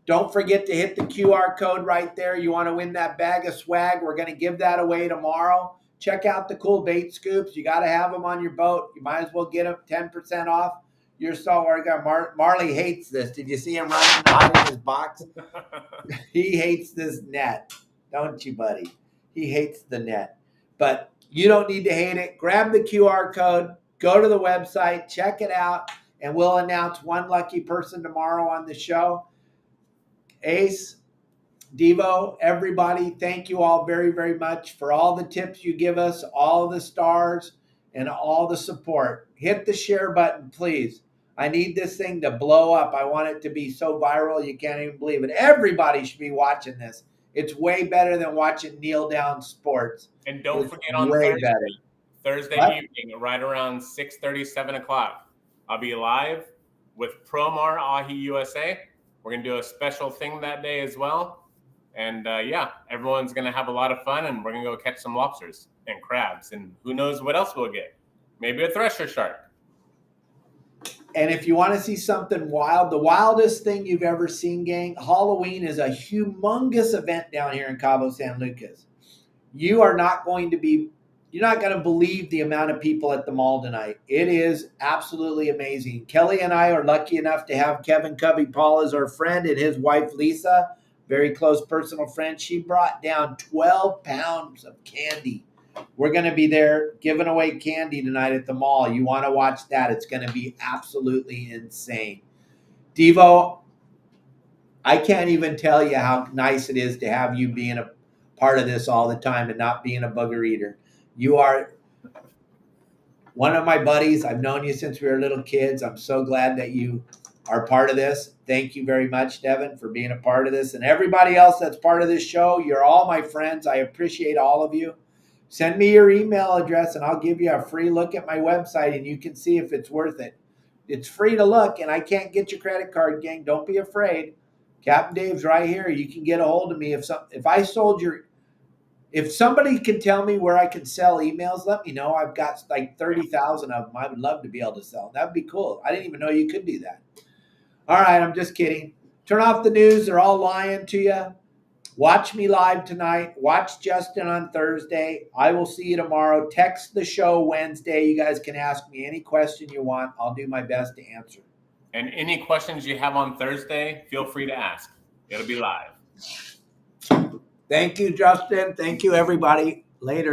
Don't forget to hit the QR code right there. You want to win that bag of swag. We're going to give that away tomorrow. Check out the cool bait scoops. You got to have them on your boat. You might as well get them 10% off your saltwater guide. Marley hates this. Did you see him running out of his box? He hates this net. Don't you, buddy? He hates the net. But you don't need to hate it. Grab the QR code. Go to the website. Check it out. And we'll announce one lucky person tomorrow on the show. Ace, Devo, everybody, thank you all very, very much for all the tips you give us, all the stars, and all the support. Hit the share button, please. I need this thing to blow up. I want it to be so viral you can't even believe it. Everybody should be watching this. It's way better than watching kneel down sports. And don't It's forget on way better. Thursday What? evening, right around 6:30, 7 o'clock, I'll be live with Promar Ahi USA. We're going to do a special thing that day as well. And yeah, everyone's going to have a lot of fun, and we're going to go catch some lobsters and crabs. And who knows what else we'll get. Maybe a thresher shark. And if you want to see something wild, the wildest thing you've ever seen, gang, Halloween is a humongous event down here in Cabo San Lucas. You're not going to believe the amount of people at the mall tonight. It is absolutely amazing. Kelly and I are lucky enough to have Kevin Cubby Paul as our friend, and his wife, Lisa, very close personal friend. She brought down 12 pounds of candy. We're going to be there giving away candy tonight at the mall. You want to watch that. It's going to be absolutely insane. Devo, I can't even tell you how nice it is to have you being a part of this all the time and not being a booger eater. You are one of my buddies. I've known you since we were little kids. I'm so glad that you are part of this. Thank you very much, Devin, for being a part of this. And everybody else that's part of this show, you're all my friends. I appreciate all of you. Send me your email address and I'll give you a free look at my website and you can see if it's worth it. It's free to look, and I can't get your credit card, gang. Don't be afraid. Captain Dave's right here. You can get a hold of me. If somebody can tell me where I can sell emails, let me know. I've got like 30,000 of them. I would love to be able to sell. That would be cool. I didn't even know you could do that. All right, I'm just kidding. Turn off the news. They're all lying to you. Watch me live tonight. Watch Justin on Thursday. I will see you tomorrow. Text the show Wednesday. You guys can ask me any question you want. I'll do my best to answer. And any questions you have on Thursday, feel free to ask. It'll be live. Thank you, Justin. Thank you, everybody. Later.